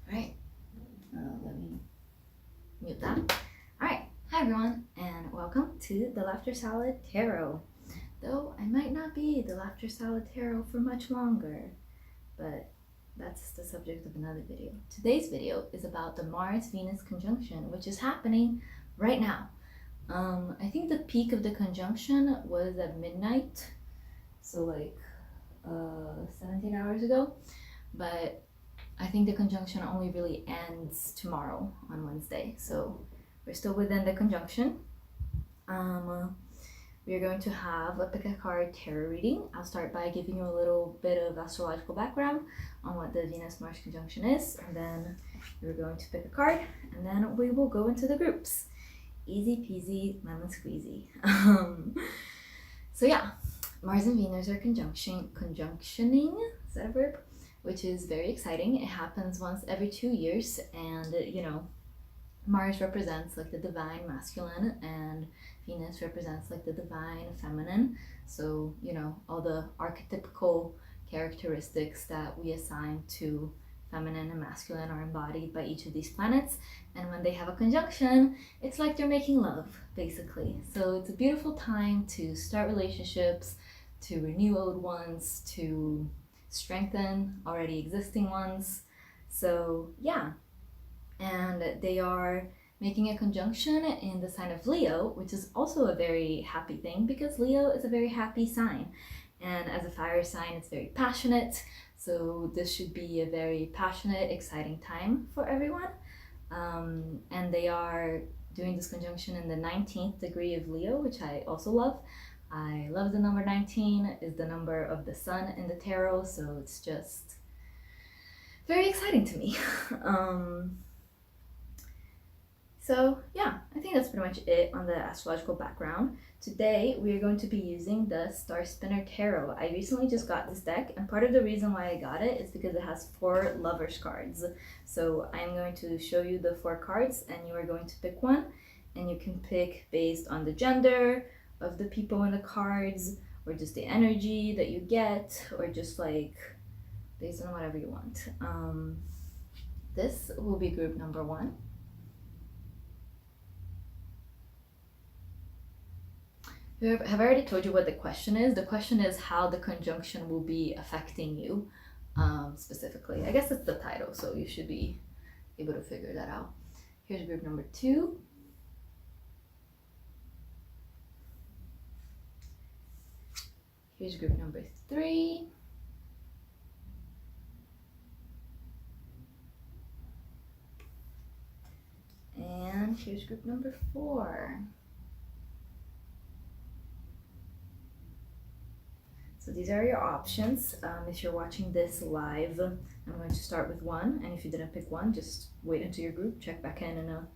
All right, let me mute that. All right, hi everyone, and welcome to the Laughter Salad Tarot. Though I might not be the Laughter Salad Tarot for much longer, but that's the subject of another video. Today's video is about the Mars-Venus conjunction, which is happening right now. I think the peak of the conjunction was at midnight, so like 17 hours ago, but I think the conjunction only really ends tomorrow on Wednesday, so we're still within the conjunction. We are going to have a pick a card tarot reading. I'll start by giving you a little bit of astrological background on what the Venus-Mars conjunction is, and then you're going to pick a card, and then we will go into the groups. Easy peasy, lemon squeezy. So yeah, Mars and Venus are conjunctioning, is that a verb? Which is very exciting. It happens once every 2 years, and you know, Mars represents like the divine masculine and Venus represents like the divine feminine. So, you know, all the archetypical characteristics that we assign to feminine and masculine are embodied by each of these planets. And when they have a conjunction, it's like they're making love, basically. So it's a beautiful time to start relationships, to renew old ones, to strengthen already existing ones. So yeah, and they are making a conjunction in the sign of Leo, which is also a very happy thing because Leo is a very happy sign, and as a fire sign it's very passionate, so this should be a very passionate, exciting time for everyone. And they are doing this conjunction in the 19th degree of Leo, which I also love. I love the number 19, is the number of the sun in the tarot, so it's just very exciting to me. So yeah, I think that's pretty much it on the astrological background. Today we are going to be using the Star Spinner Tarot. I recently just got this deck, and part of the reason why I got it is because it has 4 lovers cards. So I'm going to show you the 4 cards and you are going to pick one, and you can pick based on the gender of the people in the cards, or just the energy that you get, or just like based on whatever you want. This will be group number 1. Have I already told you what the question is? The question is how the conjunction will be affecting you specifically. I guess it's the title, so you should be able to figure that out. Here's group number 2. Here's group number 3. And here's group number 4. So these are your options. If you're watching this live, I'm going to start with 1, and if you didn't pick 1, just wait until your group, check back in a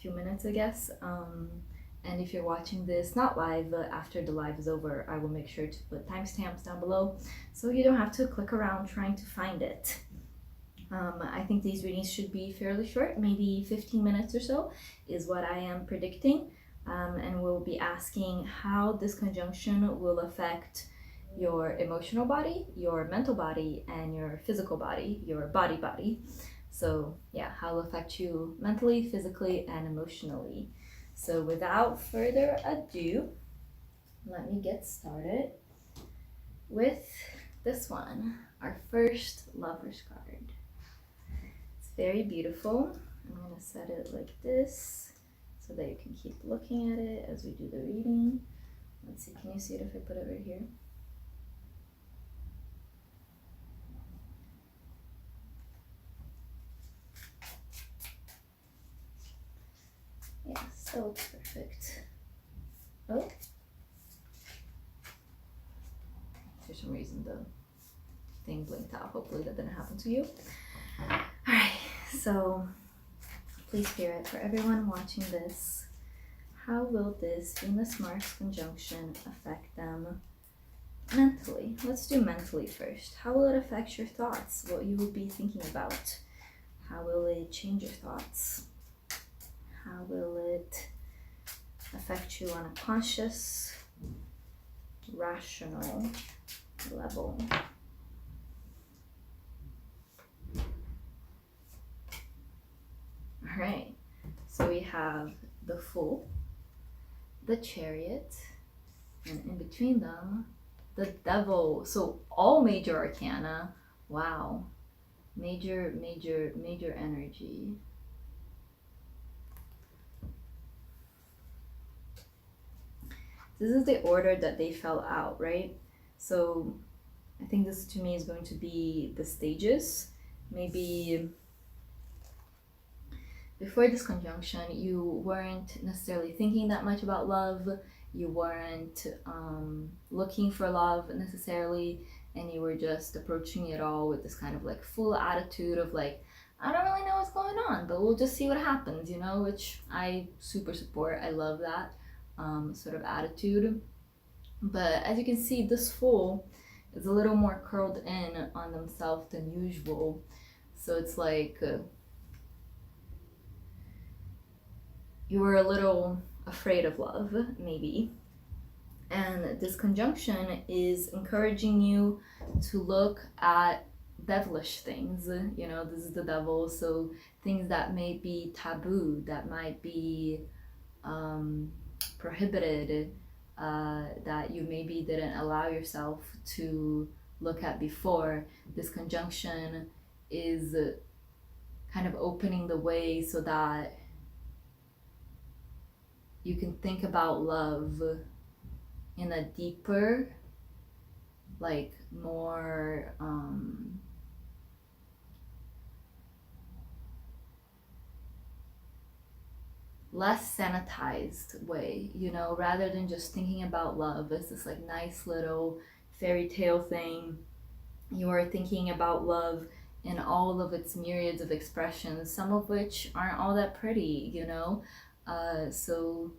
few minutes, I guess. And if you're watching this not live, after the live is over, I will make sure to put timestamps down below so you don't have to click around trying to find it. I think these readings should be fairly short, maybe 15 minutes or so is what I am predicting. And we'll be asking how this conjunction will affect your emotional body, your mental body, and your physical body, your body. So yeah, how it will affect you mentally, physically, and emotionally. So without further ado, let me get started with this one, our first lover's card. It's very beautiful. I'm gonna set it like this so that you can keep looking at it as we do the reading. Let's see, can you see it if I put it right here? Yeah, so perfect. Oh, for some reason the thing blinked out. Hopefully that didn't happen to you. Alright, so please Spirit, for everyone watching this, how will this Venus-Mars conjunction affect them mentally? Let's do mentally first. How will it affect your thoughts? What you will be thinking about? How will it change your thoughts? How will it affect you on a conscious rational level. All right, so we have the Fool, the Chariot, and in between them, the Devil. So all major arcana. Wow. Major energy. This is the order that they fell out, right? So I think this to me is going to be the stages. Maybe before this conjunction, you weren't necessarily thinking that much about love. You weren't looking for love necessarily, and you were just approaching it all with this kind of like full attitude of like, I don't really know what's going on, but we'll just see what happens, you know, which I super support. I love that sort of attitude. But as you can see, this Fool is a little more curled in on themselves than usual. So it's like you were a little afraid of love, maybe. And this conjunction is encouraging you to look at devilish things. You know, this is the devil, so things that may be taboo, that might be prohibited, that you maybe didn't allow yourself to look at before. This conjunction is kind of opening the way so that you can think about love in a deeper, like more less sanitized way, you know, rather than just thinking about love as this like nice little fairy tale thing. You are thinking about love in all of its myriads of expressions, some of which aren't all that pretty, you know. So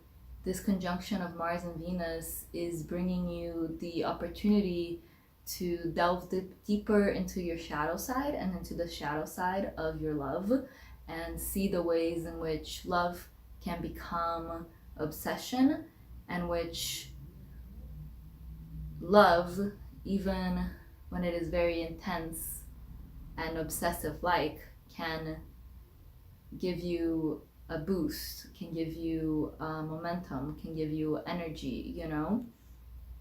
this conjunction of Mars and Venus is bringing you the opportunity to delve deeper into your shadow side and into the shadow side of your love, and see the ways in which love can become obsession, and which love, even when it is very intense and obsessive like, can give you a boost, can give you momentum, can give you energy, you know.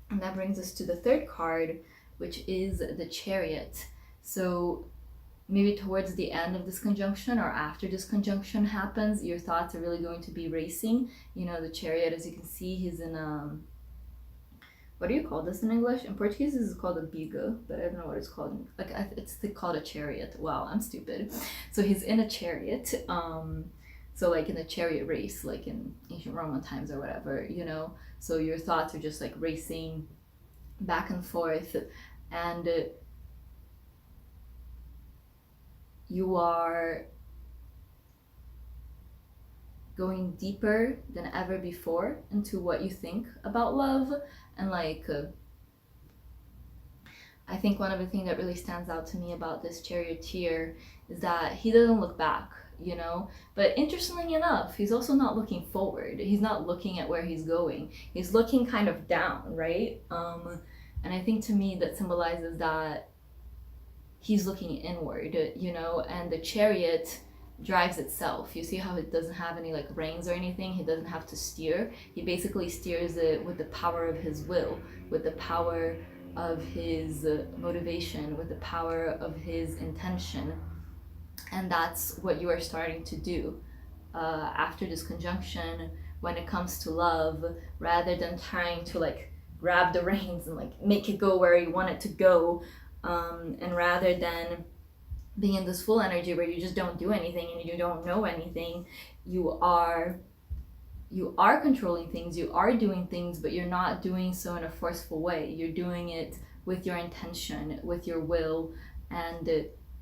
And that brings us to the third card, which is the Chariot. So maybe towards the end of this conjunction or after this conjunction happens, your thoughts are really going to be racing. You know, the Chariot, as you can see, he's in what do you call this in English? In Portuguese, this is called a biga, but I don't know what it's called. Like, it's called a chariot. Wow, I'm stupid. So he's in a chariot. So like in a chariot race, like in ancient Roman times or whatever, you know. So your thoughts are just like racing back and forth, and you are going deeper than ever before into what you think about love. And like I think one of the things that really stands out to me about this charioteer is that he doesn't look back, you know. But interestingly enough, he's also not looking forward. He's not looking at where he's going. He's looking kind of down, right? And I think to me that symbolizes that he's looking inward, you know. And the chariot drives itself. You see how it doesn't have any like reins or anything? He doesn't have to steer. He basically steers it with the power of his will, with the power of his motivation, with the power of his intention. And that's what you are starting to do after this conjunction when it comes to love. Rather than trying to like grab the reins and like make it go where you want it to go, and rather than being in this full energy where you just don't do anything and you don't know anything, you are controlling things, you are doing things, but you're not doing so in a forceful way. You're doing it with your intention, with your will, and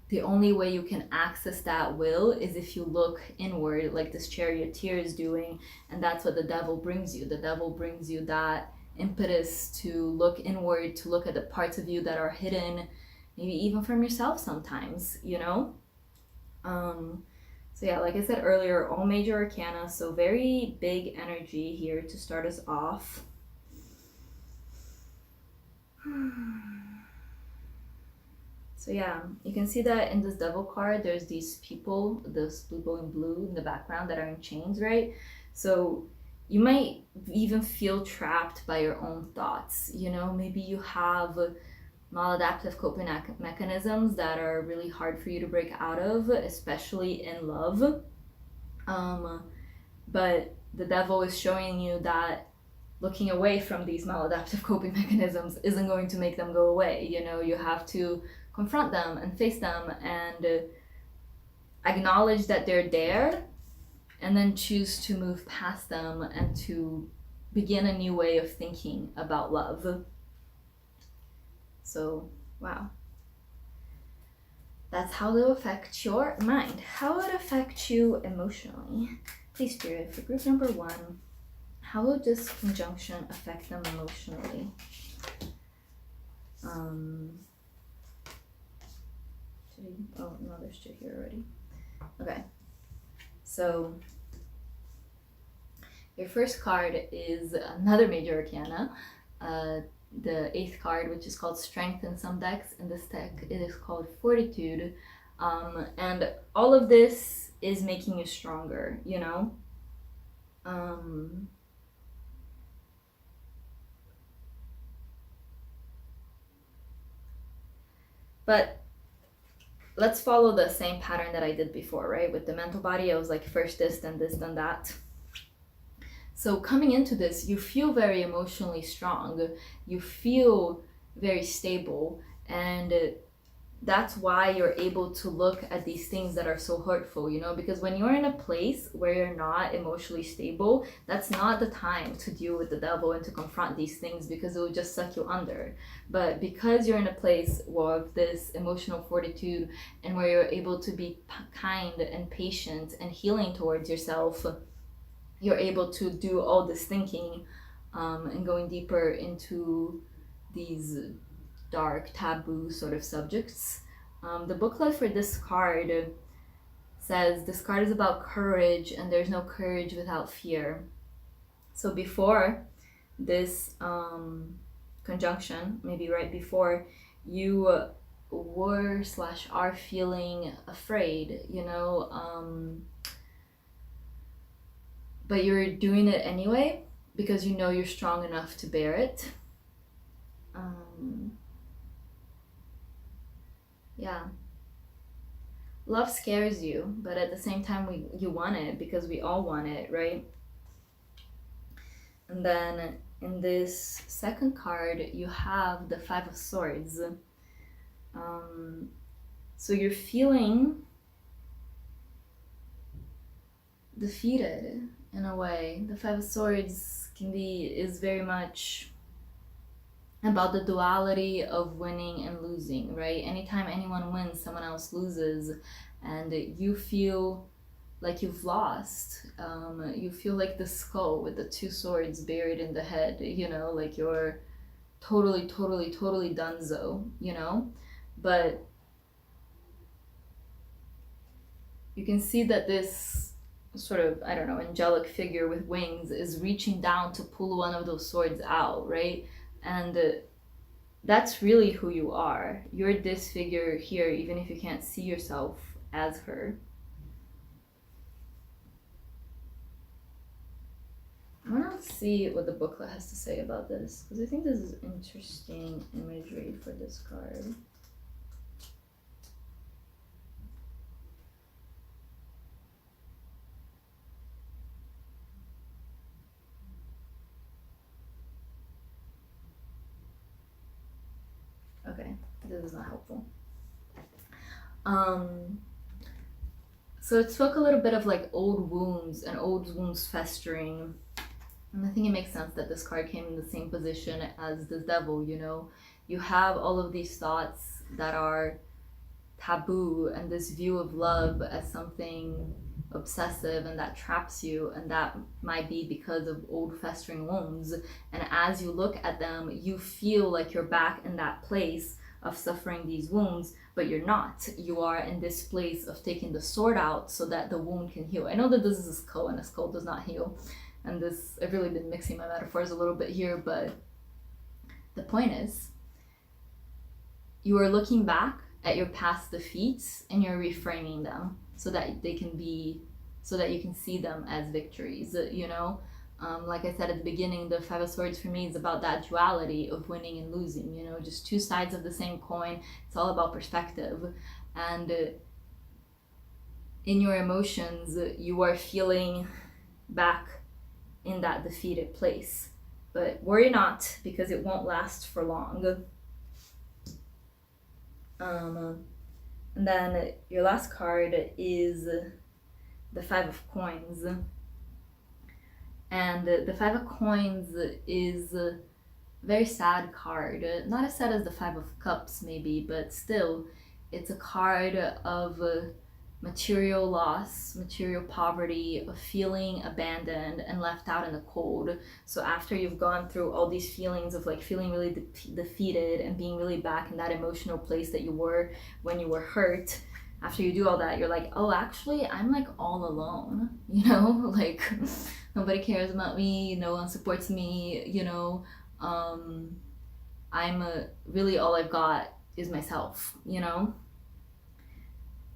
the only way you can access that will is if you look inward, like this charioteer is doing. And that's what the devil brings you. The devil brings you that impetus to look inward, to look at the parts of you that are hidden, maybe even from yourself sometimes, you know. So yeah, like I said earlier, all major arcana, so very big energy here to start us off. So yeah, you can see that in this devil card, there's these people in blue in the background that are in chains, right? So you might even feel trapped by your own thoughts. You know, maybe you have maladaptive coping mechanisms that are really hard for you to break out of, especially in love. But the devil is showing you that looking away from these maladaptive coping mechanisms isn't going to make them go away. You know, you have to confront them and face them and acknowledge that they're there, and then choose to move past them and to begin a new way of thinking about love. So, wow. That's how they'll affect your mind. How will it affect you emotionally? Please, Spirit, for group number 1, how will this conjunction affect them emotionally? Oh, no, there's 2 here already. Okay. So, your first card is another major arcana. The 8th card, which is called Strength in some decks. In this deck, it is called Fortitude. And all of this is making you stronger, you know? But let's follow the same pattern that I did before, right? With the mental body, I was like, first this, then that. So coming into this, you feel very emotionally strong. You feel very stable. And that's why you're able to look at these things that are so hurtful, you know, because when you're in a place where you're not emotionally stable, that's not the time to deal with the devil and to confront these things, because it will just suck you under. But because you're in a place of this emotional fortitude and where you're able to be kind and patient and healing towards yourself, you're able to do all this thinking and going deeper into these dark, taboo sort of subjects. The booklet for this card says this card is about courage, and there's no courage without fear. So before this conjunction, maybe right before, you were/are feeling afraid, you know, but you're doing it anyway because you know you're strong enough to bear it. Yeah. Love scares you, but at the same time you want it, because we all want it, right? And then in this second card, you have the 5 of Swords. So you're feeling defeated in a way. The 5 of Swords is very much about the duality of winning and losing, right? Anytime anyone wins, someone else loses, and you feel like you've lost. You feel like the skull with the 2 swords buried in the head, you know, like you're totally donezo, you know? But you can see that this sort of, I don't know, angelic figure with wings is reaching down to pull one of those swords out, right? And that's really who you are. You're this figure here, even if you can't see yourself as her. I want to see what the booklet has to say about this, because I think this is interesting imagery for this card. Okay, this is not helpful. So it spoke a little bit of like old wounds and old wounds festering. And I think it makes sense that this card came in the same position as the devil, you know? You have all of these thoughts that are taboo, and this view of love as something obsessive and that traps you, and that might be because of old festering wounds. And as you look at them, you feel like you're back in that place of suffering these wounds, but you're not. You are in this place of taking the sword out so that the wound can heal. I know that this is a skull, and a skull does not heal, and this, I've really been mixing my metaphors a little bit here, but the point is you are looking back at your past defeats and you're reframing them so that they can be, so that you can see them as victories, you know? Like I said at the beginning, the Five of Swords for me is about that duality of winning and losing, you know, just two sides of the same coin. It's all about perspective. And in your emotions, you are feeling back in that defeated place. But worry not, because it won't last for long. And then your last card is the Five of Coins. And the Five of Coins is a very sad card. Not as sad as the Five of Cups maybe, but still, it's a card of material loss, material poverty, of feeling abandoned and left out in the cold. So after you've gone through all these feelings of like feeling really defeated and being really back in that emotional place that you were when you were hurt, after you do all that, you're like, oh, actually, I'm like all alone, you know, like nobody cares about me, no one supports me, you know, really all I've got is myself, you know.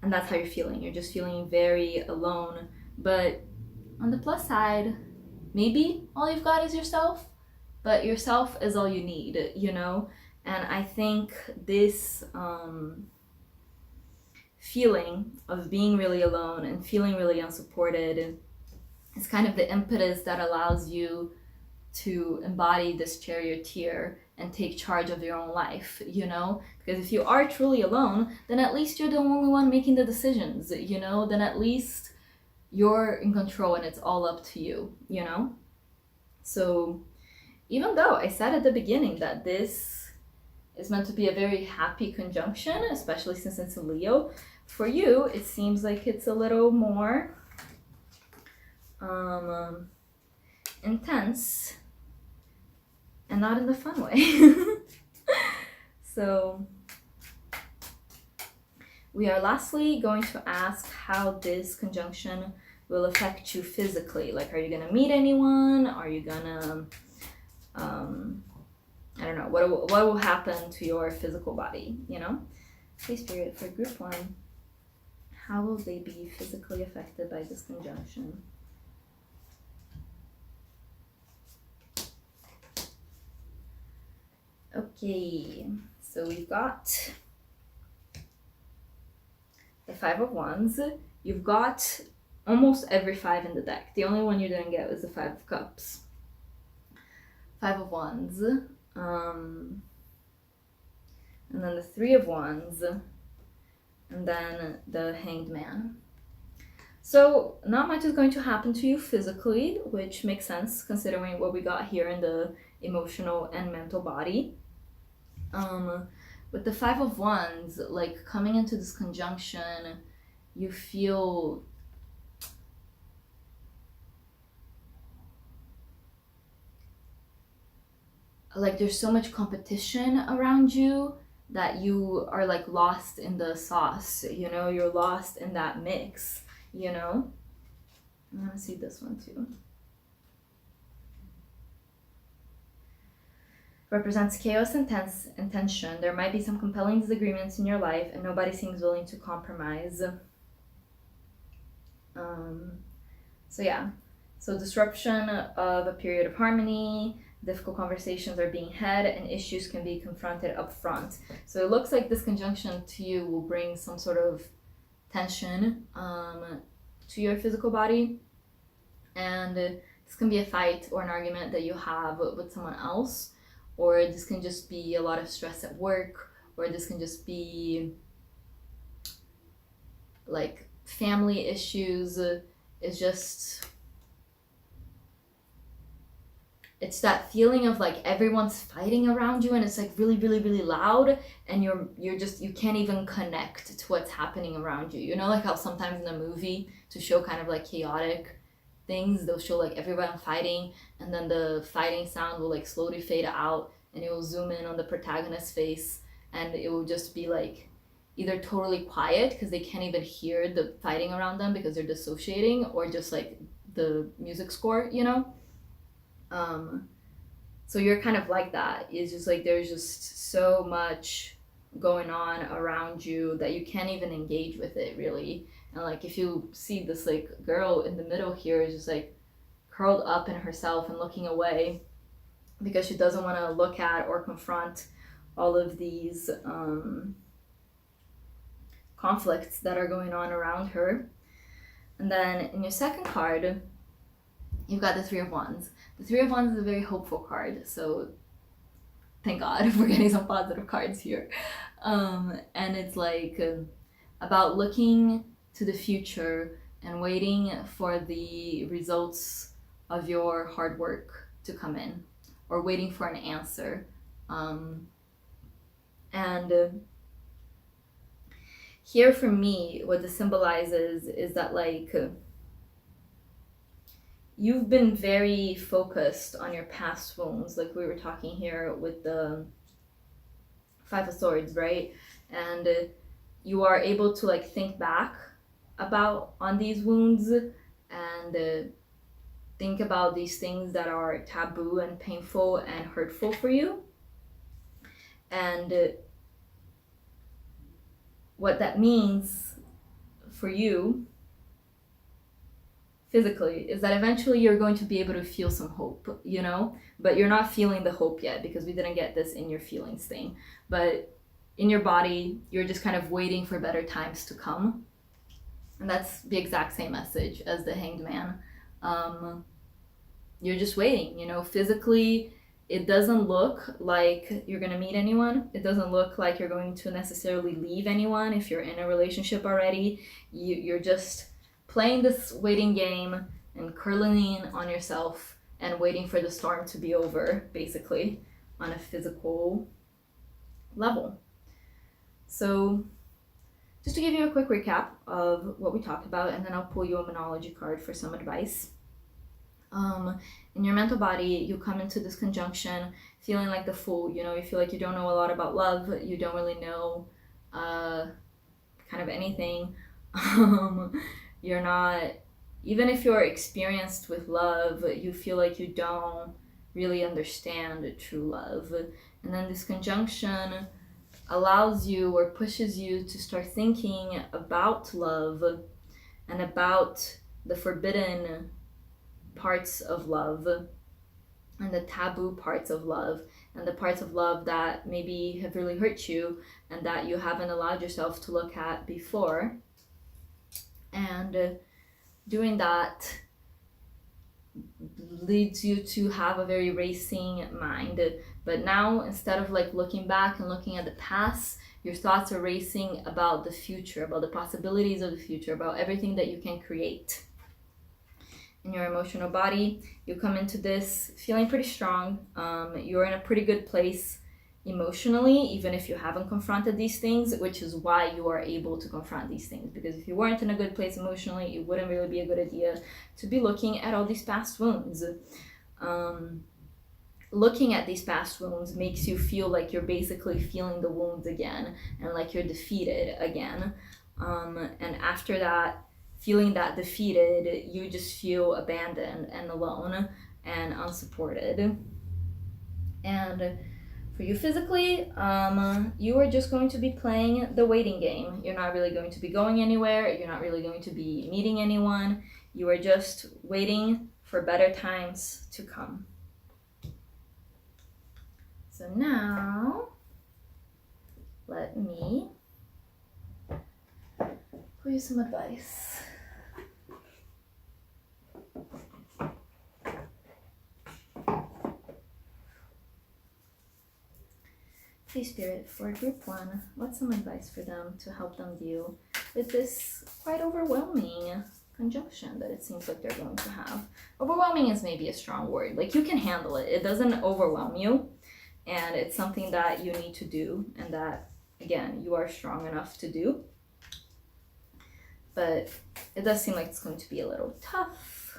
And that's how you're feeling. You're just feeling very alone. But on the plus side, maybe all you've got is yourself, but yourself is all you need, you know? And I think this feeling of being really alone and feeling really unsupported is kind of the impetus that allows you to embody this charioteer and take charge of your own life, you know? Because if you are truly alone, then at least you're the only one making the decisions, you know? Then at least you're in control and it's all up to you, you know? So even though I said at the beginning that this is meant to be a very happy conjunction, especially since it's a Leo, for you, it seems like it's a little more intense and not in the fun way. So we are lastly going to ask how this conjunction will affect you physically. Like, are you gonna meet anyone? Are you gonna, I don't know, what will happen to your physical body, you know? Okay, Spirit, for group one, how will they be physically affected by this conjunction? Okay, so we've got the Five of Wands. You've got almost every five in the deck. The only one you didn't get was the Five of Cups. Five of Wands, and then the Three of Wands, and then the Hanged Man. So not much is going to happen to you physically, which makes sense considering what we got here in the emotional and mental body. With the Five of Wands, like coming into this conjunction, you feel like there's so much competition around you that you are like lost in the sauce, you know, you're lost in that mix, you know. I want to see this one too. Represents chaos and tension. There might be some compelling disagreements in your life and nobody seems willing to compromise. So yeah, so disruption of a period of harmony, difficult conversations are being had and issues can be confronted up front. So it looks like this conjunction to you will bring some sort of tension to your physical body, and this can be a fight or an argument that you have with someone else, or this can just be a lot of stress at work, or this can just be like family issues. It's that feeling of like everyone's fighting around you and it's like really, really, really loud, and you can't even connect to what's happening around you. You know, like how sometimes in a movie, to show kind of like chaotic things, they'll show like everyone fighting and then the fighting sound will like slowly fade out and it will zoom in on the protagonist's face and it will just be like either totally quiet because they can't even hear the fighting around them because they're dissociating, or just like the music score, you know. So you're kind of like that. It's just like there's just so much going on around you that you can't even engage with it really. And like if you see this like girl in the middle here is just like curled up in herself and looking away because she doesn't want to look at or confront all of these conflicts that are going on around her. And then in your second card, you've got the Three of Wands. The Three of Wands is a very hopeful card, so thank God we're getting some positive cards here. And it's like about looking to the future and waiting for the results of your hard work to come in, or waiting for an answer. Here for me, what this symbolizes is that like you've been very focused on your past wounds, like we were talking here with the Five of Swords, right? And you are able to like think back about on these wounds and think about these things that are taboo and painful and hurtful for you. And what that means for you physically is that eventually you're going to be able to feel some hope, you know, but you're not feeling the hope yet because we didn't get this in your feelings thing. But in your body, you're just kind of waiting for better times to come. And that's the exact same message as the Hanged Man. You're just waiting, you know, physically. It doesn't look like you're going to meet anyone. It doesn't look like you're going to necessarily leave anyone if you're in a relationship already. You're just playing this waiting game and curling in on yourself and waiting for the storm to be over, basically, on a physical level. So just to give you a quick recap of what we talked about, and then I'll pull you a Monology card for some advice. In your mental body, you come into this conjunction feeling like the Fool. You know, you feel like you don't know a lot about love. You don't really know kind of anything. You're not, even if you're experienced with love, you feel like you don't really understand true love. And then this conjunction allows you or pushes you to start thinking about love and about the forbidden parts of love and the taboo parts of love and the parts of love that maybe have really hurt you and that you haven't allowed yourself to look at before. And doing that leads you to have a very racing mind. But now, instead of like looking back and looking at the past, your thoughts are racing about the future, about the possibilities of the future, about everything that you can create. In your emotional body, you come into this feeling pretty strong. You're in a pretty good place emotionally, even if you haven't confronted these things, which is why you are able to confront these things. Because if you weren't in a good place emotionally, it wouldn't really be a good idea to be looking at all these past wounds. Looking at these past wounds makes you feel like you're basically feeling the wounds again and like you're defeated again. And after that, feeling that defeated, you just feel abandoned and alone and unsupported. And for you physically, you are just going to be playing the waiting game. You're not really going to be going anywhere. You're not really going to be meeting anyone. You are just waiting for better times to come. So now, let me pull you some advice. Hey Spirit, for group 1, what's some advice for them to help them deal with this quite overwhelming conjunction that it seems like they're going to have? Overwhelming is maybe a strong word. Like, you can handle it. It doesn't overwhelm you, and it's something that you need to do, and that, again, you are strong enough to do. But it does seem like it's going to be a little tough.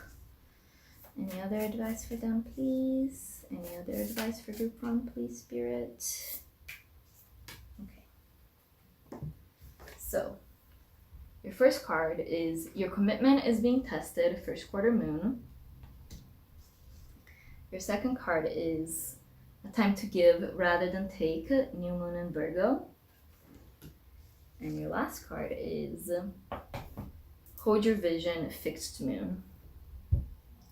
Any other advice for them, please? Any other advice for group 1, please, Spirit? So, your first card is your commitment is being tested, first quarter moon. Your second card is a time to give rather than take, new moon in Virgo. And your last card is Hold Your Vision, Fixed Moon.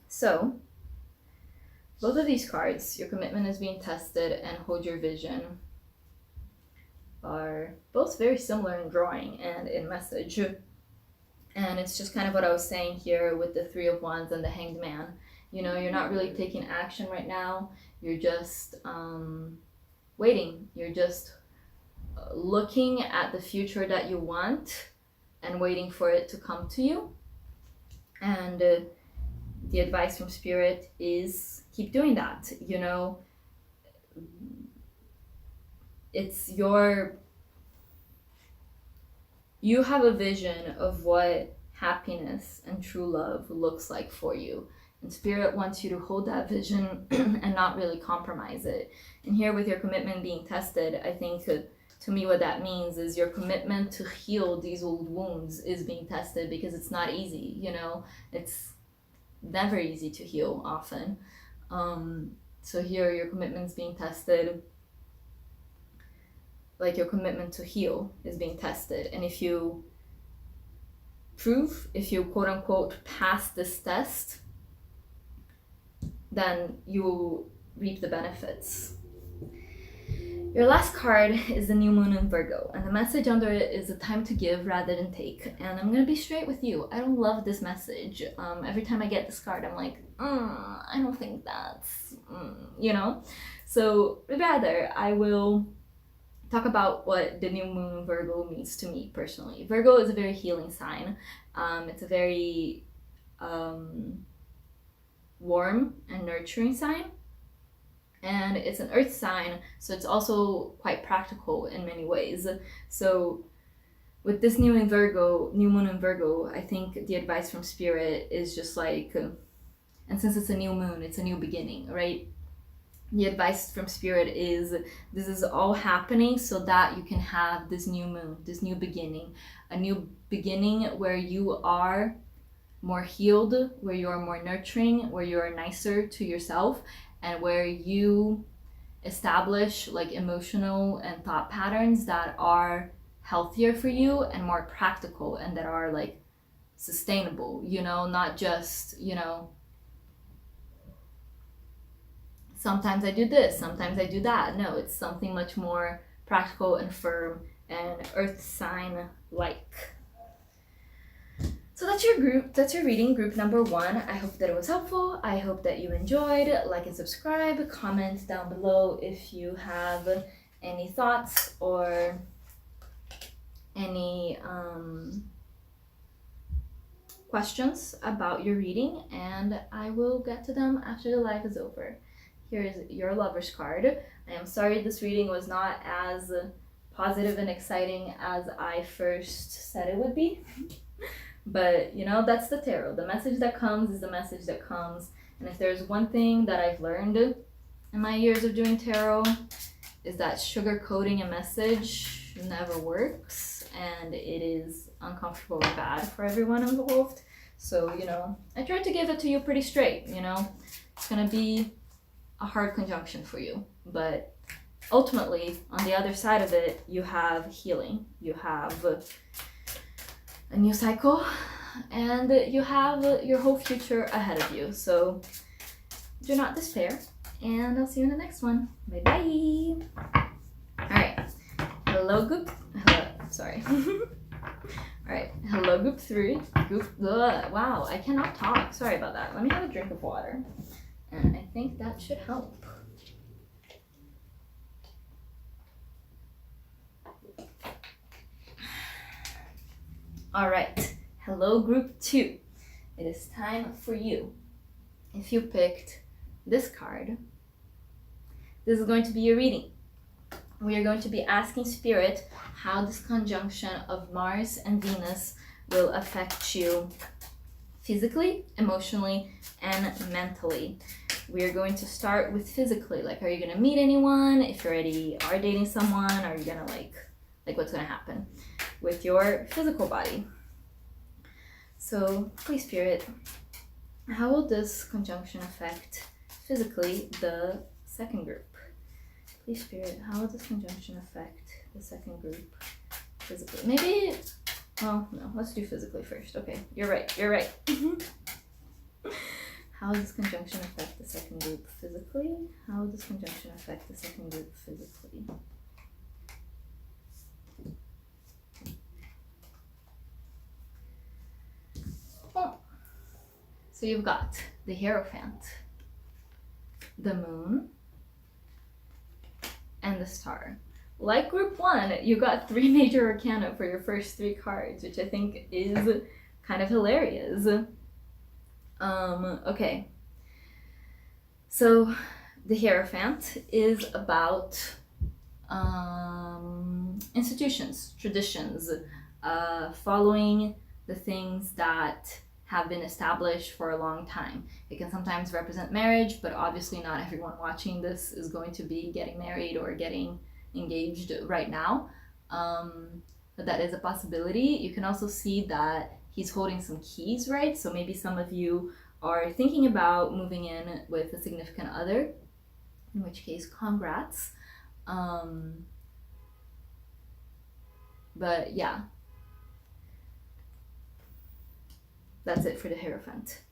So, both of these cards, Your Commitment is Being Tested and Hold Your Vision, are both very similar in drawing and in message. And it's just kind of what I was saying here with the Three of Wands and the Hanged Man. You know, you're not really taking action right now. You're just waiting. You're just looking at the future that you want and waiting for it to come to you. And the advice from Spirit is keep doing that. You know, it's you have a vision of what happiness and true love looks like for you. And Spirit wants you to hold that vision and not really compromise it. And here with your commitment being tested, I think to me what that means is your commitment to heal these old wounds is being tested, because it's not easy, you know. It's never easy to heal often. So here your commitment's being tested. Like your commitment to heal is being tested. And if you quote unquote pass this test, then you will reap the benefits. Your last card is the New Moon in Virgo, and the message under it is a time to give rather than take. And I'm gonna be straight with you, I don't love this message. Every time I get this card, I'm like, I don't think that's, you know? So rather, I will talk about what the New Moon in Virgo means to me personally. Virgo is a very healing sign. It's a very warm and nurturing sign. And it's an earth sign, so it's also quite practical in many ways. So with this new moon in Virgo, I think the advice from Spirit is just like, and since it's a new moon, it's a new beginning, right? The advice from Spirit is this is all happening so that you can have this new moon, this new beginning, a new beginning where you are more healed, where you are more nurturing, where you are nicer to yourself, and where you establish like emotional and thought patterns that are healthier for you and more practical and that are like sustainable, you know, not just, you know, sometimes I do this, sometimes I do that. No, it's something much more practical and firm and earth sign like. So that's your group, that's your reading, group number 1. I hope that it was helpful. I hope that you enjoyed. Like and subscribe, comment down below if you have any thoughts or any questions about your reading, and I will get to them after the live is over. Here is your Lover's card. I am sorry this reading was not as positive and exciting as I first said it would be. But, you know, that's the tarot. The message that comes is the message that comes. And if there's one thing that I've learned in my years of doing tarot, is that sugarcoating a message never works. And it is uncomfortable and bad for everyone involved. So, you know, I tried to give it to you pretty straight, you know. It's going to be a hard conjunction for you. But ultimately, on the other side of it, you have healing. You have a new cycle, and you have your whole future ahead of you. So do not despair, and I'll see you in the next one. Bye bye. All right, hello group. Sorry. All right, hello group 3. Wow, I cannot talk. Sorry about that. Let me have a drink of water, and I think that should help. All right, hello group 2. It is time for you. If you picked this card, this is going to be your reading. We are going to be asking Spirit how this conjunction of Mars and Venus will affect you physically, emotionally, and mentally. We are going to start with physically. Like, are you going to meet anyone? If you already are dating someone, are you going to like what's going to happen with your physical body? So please, Spirit, how will this conjunction affect physically the second group? Please, Spirit, how will this conjunction affect the second group physically. Maybe, well, no, let's do physically first. Okay, you're right, you're right. How does this conjunction affect the second group physically? How does this conjunction affect the second group physically? Oh. So you've got the Hierophant, the Moon, and the Star. Like group 1, you got 3 major arcana for your first 3 cards, which I think is kind of hilarious. Okay. So the Hierophant is about institutions, traditions, following the things that have been established for a long time. It can sometimes represent marriage, but obviously not everyone watching this is going to be getting married or getting engaged right now. But that is a possibility. You can also see that he's holding some keys, right? So maybe some of you are thinking about moving in with a significant other, in which case, congrats. But yeah, that's it for the Hierophant.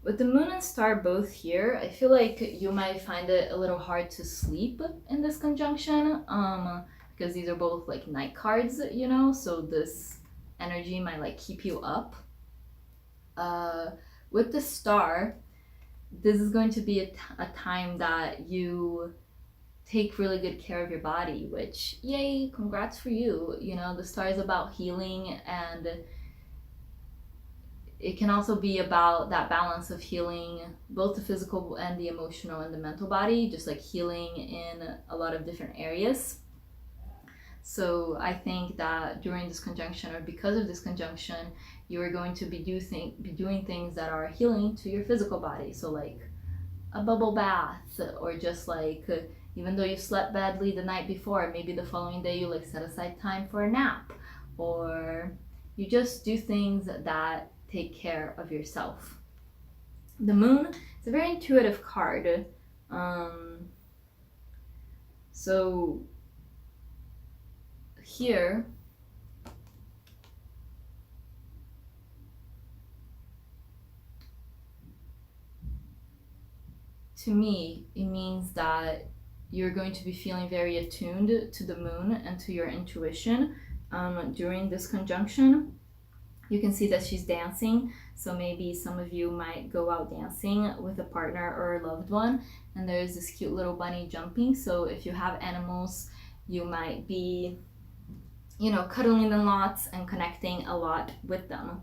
With the Moon and Star both here, I feel like you might find it a little hard to sleep in this conjunction, because these are both like night cards, you know, so this energy might like keep you up. With the Star, this is going to be a time that you take really good care of your body, which, yay, congrats for you. You know, the Star is about healing, and it can also be about that balance of healing both the physical and the emotional and the mental body, just like healing in a lot of different areas. So I think that during this conjunction, or because of this conjunction, you are going to be doing things that are healing to your physical body. So like a bubble bath, or just like even though you slept badly the night before, maybe the following day you like set aside time for a nap, or you just do things that take care of yourself. The Moon is a very intuitive card. So here, to me, it means that you're going to be feeling very attuned to the Moon and to your intuition during this conjunction. You can see that she's dancing, so maybe some of you might go out dancing with a partner or a loved one, and there's this cute little bunny jumping. So if you have animals, you might be, you know, cuddling them lots and connecting a lot with them.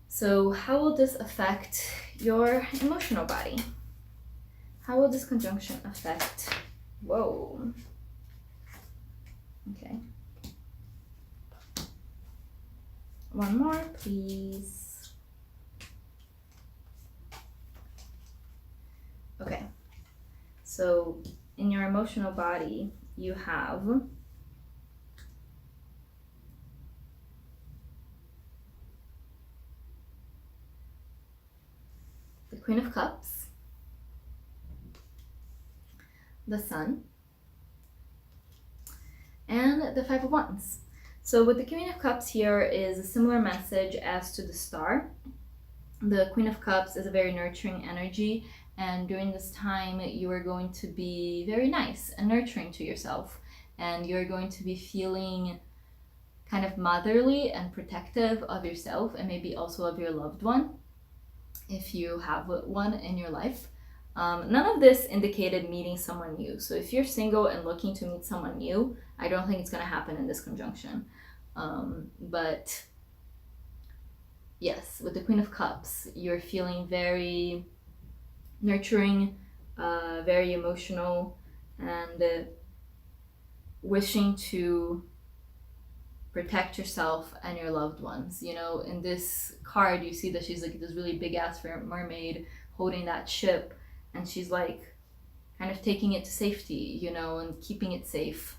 So how will this affect your emotional body? How will this conjunction affect, whoa, okay. One more, please. Okay, so in your emotional body, you have the Queen of Cups, the Sun, and the Five of Wands. So with the Queen of Cups here is a similar message as to the Star. The Queen of Cups is a very nurturing energy, and during this time you are going to be very nice and nurturing to yourself, and you're going to be feeling kind of motherly and protective of yourself, and maybe also of your loved one if you have one in your life. None of this indicated meeting someone new. So if you're single and looking to meet someone new, I don't think it's going to happen in this conjunction. But yes, with the Queen of Cups, you're feeling very nurturing, very emotional, and wishing to protect yourself and your loved ones. You know, in this card, you see that she's like this really big ass mermaid holding that ship, and she's like kind of taking it to safety, you know, and keeping it safe.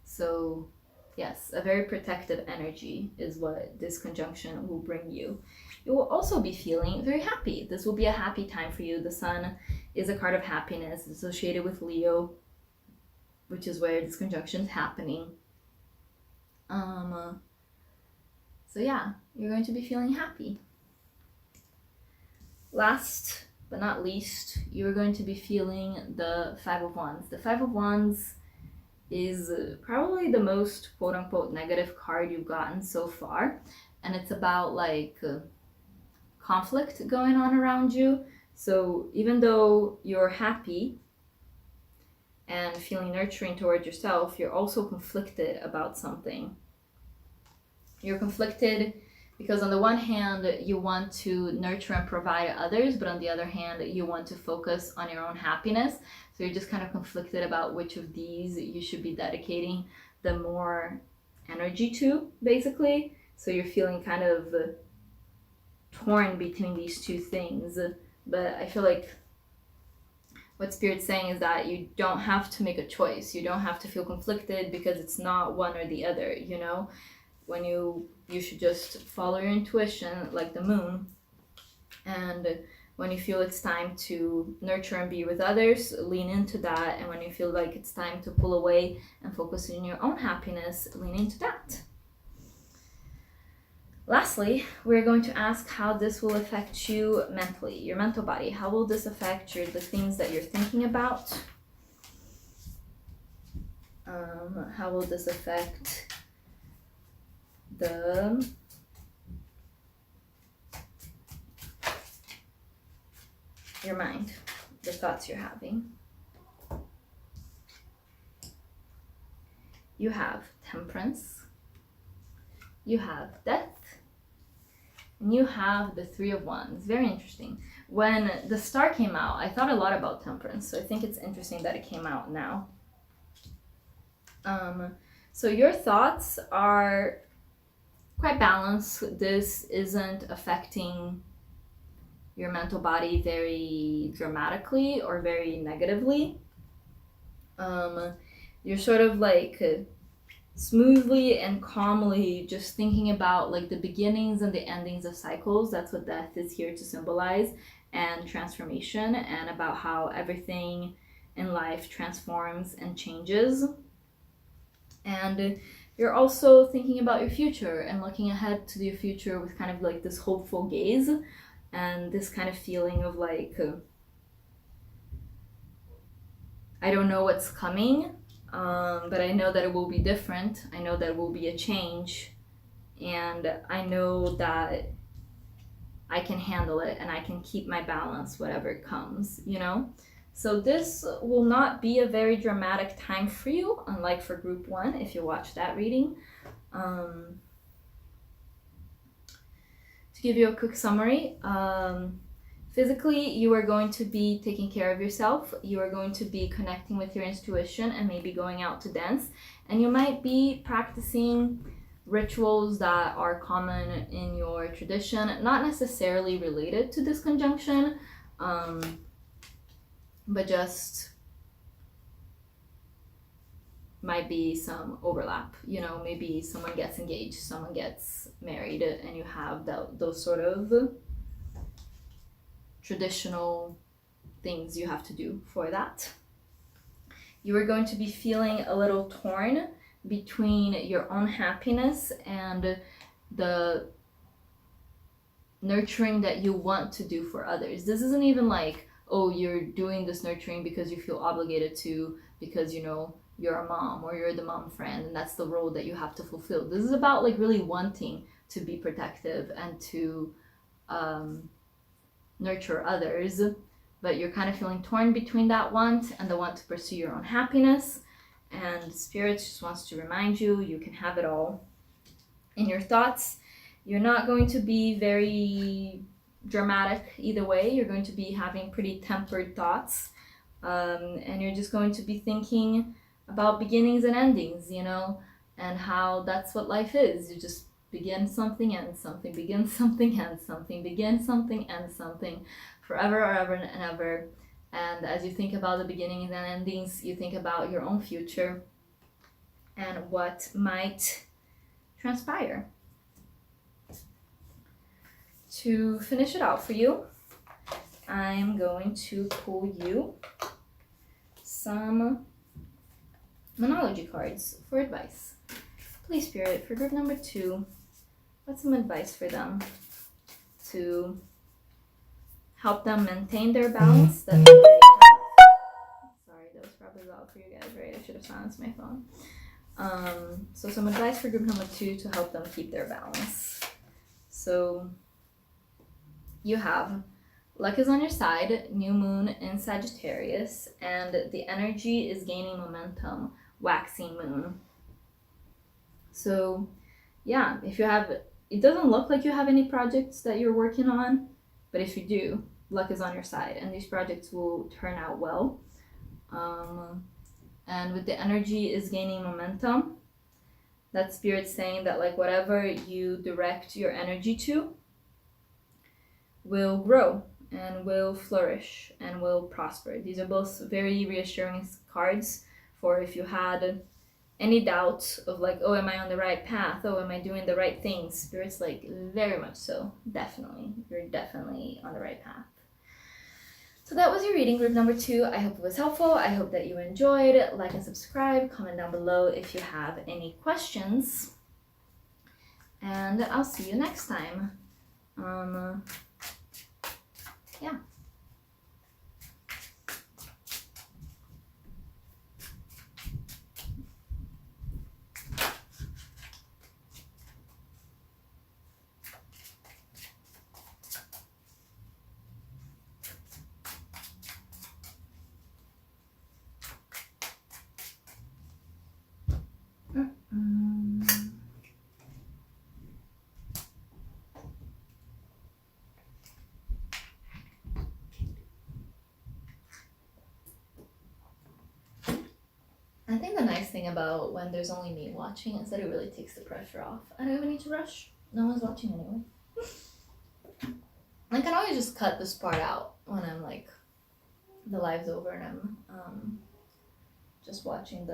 So Yes, a very protective energy is what this conjunction will bring you. You will also be feeling very happy. This will be a happy time for you. The sun is a card of happiness. It's associated with Leo, which is where this conjunction is happening. So yeah, you're going to be feeling happy. Last but not least, you're going to be feeling the Five of Wands. The Five of Wands is probably the most quote-unquote negative card you've gotten so far, and it's about like conflict going on around you. So even though you're happy and feeling nurturing towards yourself, you're also conflicted about something. You're conflicted because on the one hand, you want to nurture and provide others, but on the other hand, you want to focus on your own happiness. So you're just kind of conflicted about which of these you should be dedicating the more energy to, basically. So you're feeling kind of torn between these two things. But I feel like what Spirit's saying is that you don't have to make a choice. You don't have to feel conflicted because it's not one or the other, you know? When you should just follow your intuition like the moon, and when you feel it's time to nurture and be with others, lean into that, and when you feel like it's time to pull away and focus on your own happiness, lean into that. Lastly, we're going to ask how this will affect you mentally, your mental body. How will this affect the things that you're thinking about? How will this affect your mind, the thoughts you're having? You have Temperance, you have Death, and you have the Three of Wands. Very interesting. When the star came out, I thought a lot about Temperance, so I think it's interesting that it came out now. So your thoughts are quite balanced. This isn't affecting your mental body very dramatically or very negatively. You're sort of like smoothly and calmly just thinking about like the beginnings and the endings of cycles. That's what Death is here to symbolize, and transformation, and about how everything in life transforms and changes. And you're also thinking about your future and looking ahead to your future with kind of like this hopeful gaze and this kind of feeling of like, I don't know what's coming, but I know that it will be different. I know that it will be a change, and I know that I can handle it and I can keep my balance, whatever comes, you know? So this will not be a very dramatic time for you, unlike for group 1, if you watch that reading. To give you a quick summary, physically, you are going to be taking care of yourself. You are going to be connecting with your intuition and maybe going out to dance. And you might be practicing rituals that are common in your tradition, not necessarily related to this conjunction, but just might be some overlap. You know, maybe someone gets engaged, someone gets married, and you have those sort of traditional things you have to do for that. You are going to be feeling a little torn between your own happiness and the nurturing that you want to do for others. This isn't even like, oh, you're doing this nurturing because you feel obligated to, because, you know, you're a mom or you're the mom friend and that's the role that you have to fulfill. This is about like really wanting to be protective and to nurture others, but you're kind of feeling torn between that want and the want to pursue your own happiness. And Spirit just wants to remind you, you can have it all. In your thoughts, you're not going to be very dramatic either way. You're going to be having pretty tempered thoughts, and you're just going to be thinking about beginnings and endings, you know, and how that's what life is. You just begin something, end something, begin something, end something, begin something, end something, forever or ever and ever. And as you think about the beginnings and endings, you think about your own future, and what might transpire. To finish it out for you, I'm going to pull you some Monology cards for advice. Please, Spirit, for group number 2, what's some advice for them to help them maintain their balance that they already have? Sorry, that was probably loud for you guys, right? I should have silenced my phone. So some advice for group number 2 to help them keep their balance. So you have luck is on your side, new moon in Sagittarius, and the energy is gaining momentum, waxing moon. So yeah, if you have, it doesn't look like you have any projects that you're working on, but if you do, luck is on your side and these projects will turn out well. And with the energy is gaining momentum, that Spirit's saying that like whatever you direct your energy to will grow and will flourish and will prosper. These are both very reassuring cards for if you had any doubt of like, oh, am I on the right path? Oh, am I doing the right things? Spirit's like, very much so. Definitely. You're definitely on the right path. So that was your reading, group number 2. I hope it was helpful. I hope that you enjoyed. Like and subscribe. Comment down below if you have any questions. And I'll see you next time. Yeah. I think the nice thing about when there's only me watching is that it really takes the pressure off. I don't even need to rush. No one's watching anyway. I can always just cut this part out when I'm like, the live's over and I'm just watching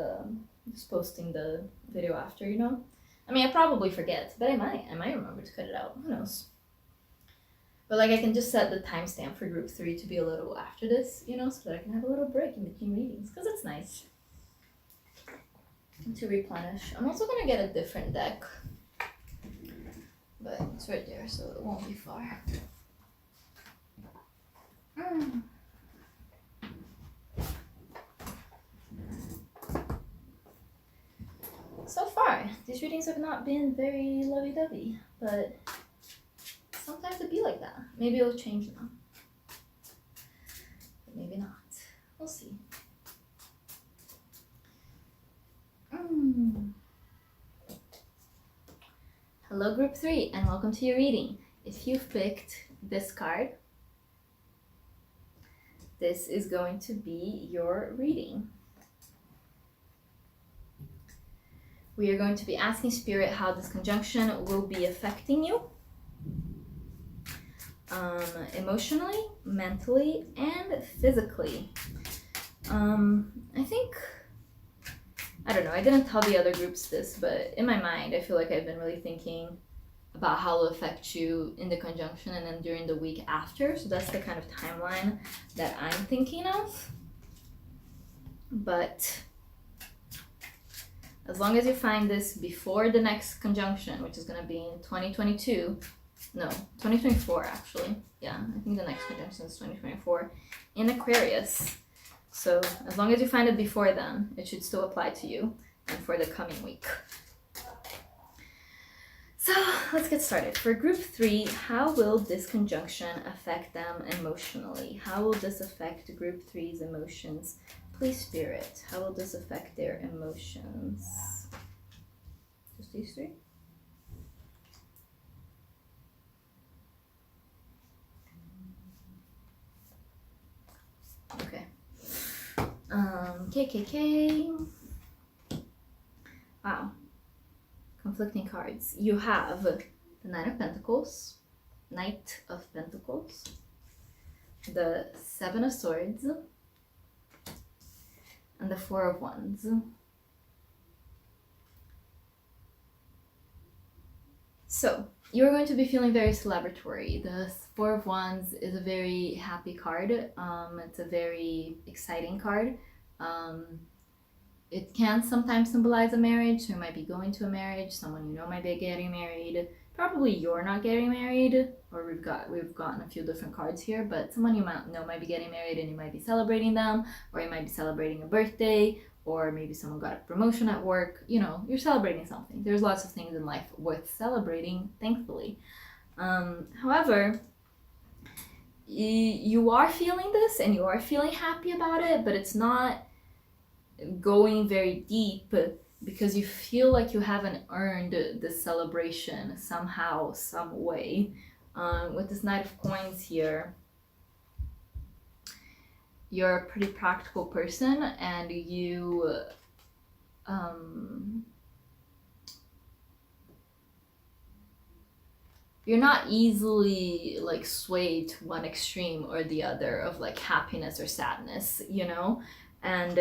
just posting the video after, you know? I mean, I probably forget, but I might remember to cut it out. Who knows? But like I can just set the timestamp for group 3 to be a little after this, you know, so that I can have a little break in between readings, because it's nice to replenish. I'm also gonna get a different deck, but it's right there, so it won't be far. So far, these readings have not been very lovey-dovey, but sometimes it be like that. Maybe it'll change now, but maybe not. We'll see. Hello group 3 and welcome to your reading. If you've picked this card, this is going to be your reading. We are going to be asking Spirit how this conjunction will be affecting you emotionally, mentally, and physically. I don't know, I didn't tell the other groups this, but in my mind, I feel like I've been really thinking about how it'll affect you in the conjunction and then during the week after. So that's the kind of timeline that I'm thinking of. But as long as you find this before the next conjunction, which is going to be in 2024 actually. Yeah, I think the next conjunction is 2024 in Aquarius. So as long as you find it before then, it should still apply to you and for the coming week. So let's get started. For group 3, how will this conjunction affect them emotionally? How will this affect group 3's emotions? Please, Spirit, how will this affect their emotions? Just these 3? Okay. KKK. Wow. Conflicting cards. You have the Knight of Pentacles, Knight of Pentacles, the Seven of Swords, and the Four of Wands. So you're going to be feeling very celebratory. The Four of Wands is a very happy card. It's a very exciting card. It can sometimes symbolize a marriage, so you might be going to a marriage, someone you know might be getting married. Probably you're not getting married, or we've gotten a few different cards here, but someone you might know might be getting married and you might be celebrating them, or you might be celebrating a birthday, or maybe someone got a promotion at work. You know, you're celebrating something. There's lots of things in life worth celebrating, thankfully. However, you are feeling this and you are feeling happy about it, but it's not going very deep because you feel like you haven't earned this celebration somehow, some way. With this Knight of Coins here, you're a pretty practical person, and you're not easily like swayed to one extreme or the other of like happiness or sadness, you know? And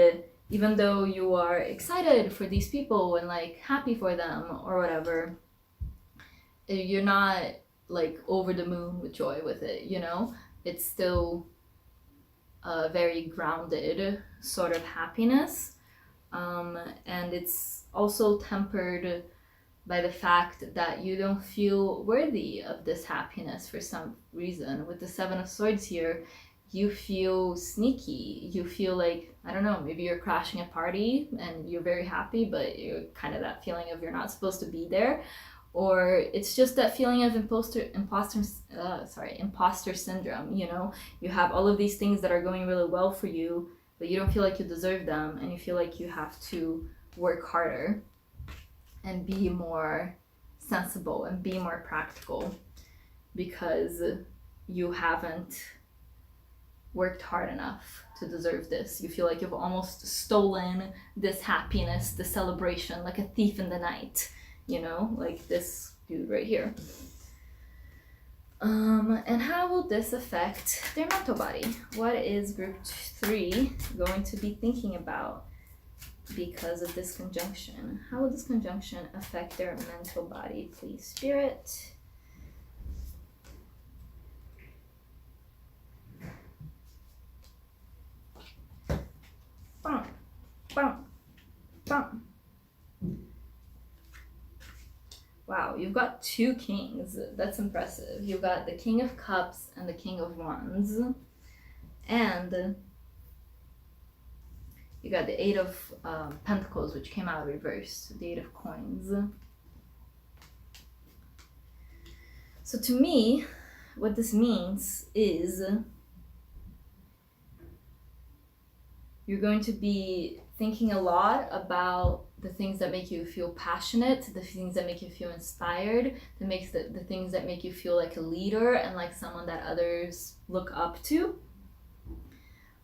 even though you are excited for these people and like happy for them or whatever, you're not like over the moon with joy with it, you know? It's still a very grounded sort of happiness. And it's also tempered by the fact that you don't feel worthy of this happiness for some reason. With the Seven of Swords here, you feel sneaky. You feel like, I don't know, maybe you're crashing a party and you're very happy, but you're kind of that feeling of you're not supposed to be there. Or it's just that feeling of imposter syndrome, you know? You have all of these things that are going really well for you, but you don't feel like you deserve them, and you feel like you have to work harder and be more sensible and be more practical because you haven't worked hard enough to deserve this. You feel like you've almost stolen this happiness, this celebration, like a thief in the night, you know, like this dude right here. And how will this affect their mental body? What is group 3 going to be thinking about because of this conjunction? How will this conjunction affect their mental body, please, Spirit? Bum, bum, bum. Wow, you've got 2 kings. That's impressive. You've got the King of Cups and the King of Wands. And you got the 8 of Pentacles, which came out reversed. The 8 of Coins. So to me, what this means is you're going to be thinking a lot about the things that make you feel passionate, the things that make you feel inspired, the things that make you feel like a leader and like someone that others look up to.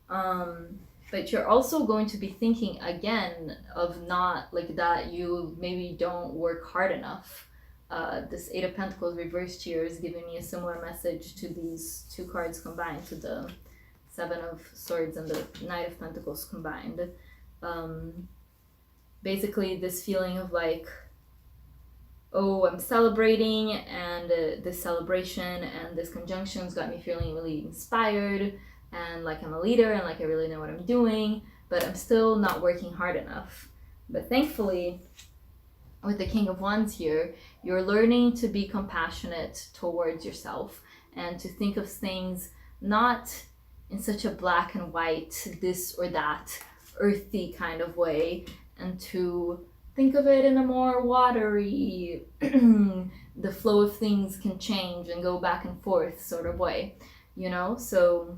But you're also going to be thinking again of not like that you maybe don't work hard enough. This 8 of Pentacles reversed here is giving me a similar message to these 2 cards combined, to the 7 of Swords and the Knight of Pentacles combined. Basically this feeling of like, oh, I'm celebrating, and this celebration and this conjunction's got me feeling really inspired and like I'm a leader and like I really know what I'm doing, but I'm still not working hard enough. But thankfully, with the King of Wands here, you're learning to be compassionate towards yourself and to think of things not in such a black and white, this or that, earthy kind of way, and to think of it in a more watery, the flow of things can change and go back and forth sort of way, you know? So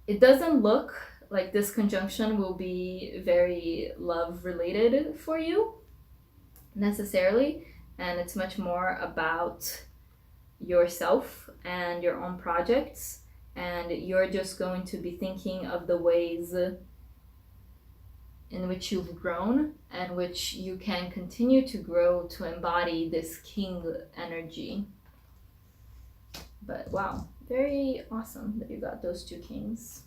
it doesn't look like this conjunction will be very love related for you necessarily, and it's much more about yourself and your own projects, and you're just going to be thinking of the ways in which you've grown and which you can continue to grow to embody this king energy. But wow, very awesome that you got those 2 kings.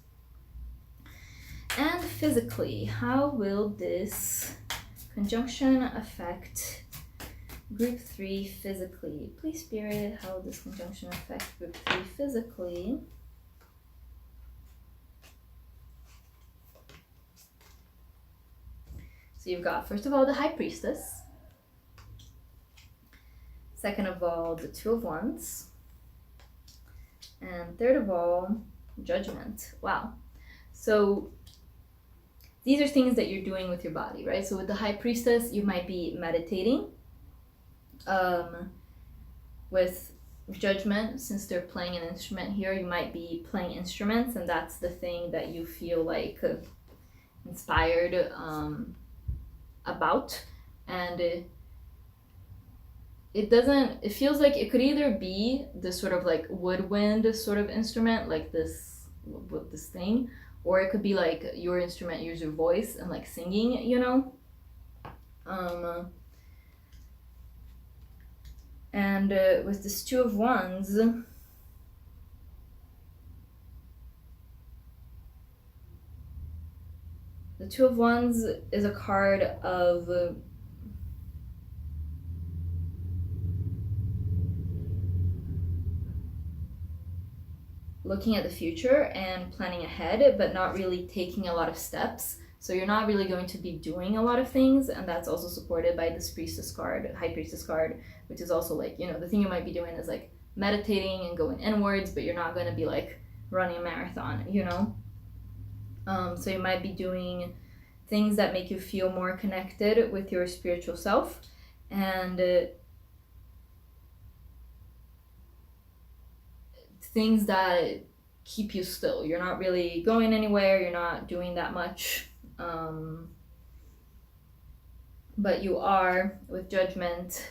And physically, how will this conjunction affect Group 3 physically. Please, Spirit, how will this conjunction affect Group 3 physically? So you've got, first of all, the High Priestess. Second of all, the Two of Wands. And third of all, Judgment. Wow. So these are things that you're doing with your body, right? So with the High Priestess, you might be meditating. With Judgment, since they're playing an instrument here, you might be playing instruments, and that's the thing that you feel like inspired about. And it feels like it could either be this sort of like woodwind sort of instrument, like this with this thing, or it could be like your instrument, use your voice and like singing, you know. And with this Two of Wands, the Two of Wands is a card of looking at the future and planning ahead, but not really taking a lot of steps. So you're not really going to be doing a lot of things, and that's also supported by this Priestess card, High Priestess card, which is also like, you know, the thing you might be doing is like meditating and going inwards, but you're not going to be like running a marathon, you know? So you might be doing things that make you feel more connected with your spiritual self, and things that keep you still. You're not really going anywhere, you're not doing that much. But you are, with Judgment,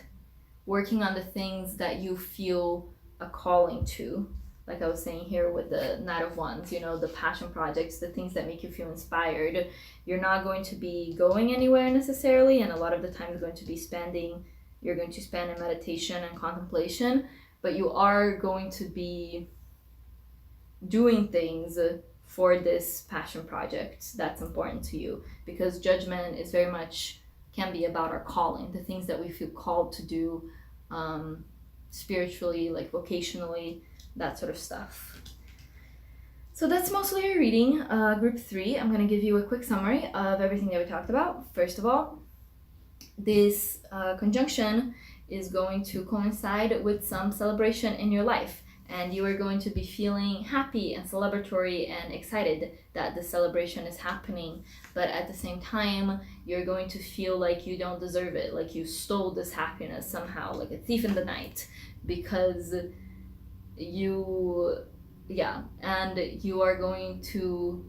working on the things that you feel a calling to. Like I was saying here with the Knight of Wands, you know, the passion projects, the things that make you feel inspired. You're not going to be going anywhere necessarily, and a lot of the time you're going to spend in meditation and contemplation, but you are going to be doing things for this passion project that's important to you, because Judgment is very much, can be about our calling, the things that we feel called to do spiritually, like vocationally, that sort of stuff. So that's mostly your reading. Group 3, I'm going to give you a quick summary of everything that we talked about. First of all, this conjunction is going to coincide with some celebration in your life, and you are going to be feeling happy and celebratory and excited that the celebration is happening, but at the same time you're going to feel like you don't deserve it, like you stole this happiness somehow, like a thief in the night, because you are going to,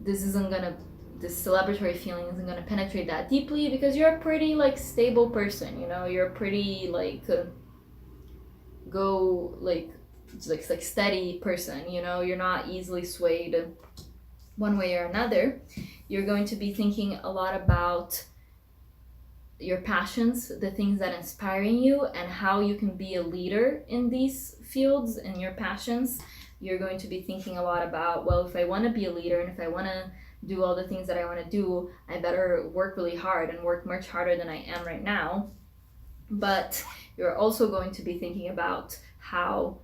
this celebratory feeling isn't gonna penetrate that deeply, because you're a pretty like stable person, you know, you're a pretty like steady person, you know, you're not easily swayed one way or another. You're going to be thinking a lot about your passions, the things that inspire you, and how you can be a leader in these fields and your passions. You're going to be thinking a lot about, well, if I want to be a leader and if I want to do all the things that I want to do, I better work really hard and work much harder than I am right now. But you're also going to be thinking about how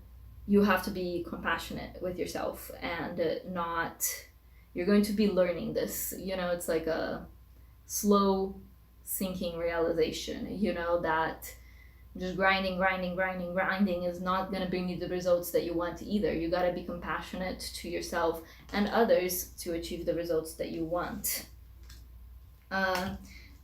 you have to be compassionate with yourself and you're going to be learning this, you know, it's like a slow sinking realization, you know, that just grinding is not going to bring you the results that you want either. You got to be compassionate to yourself and others to achieve the results that you want.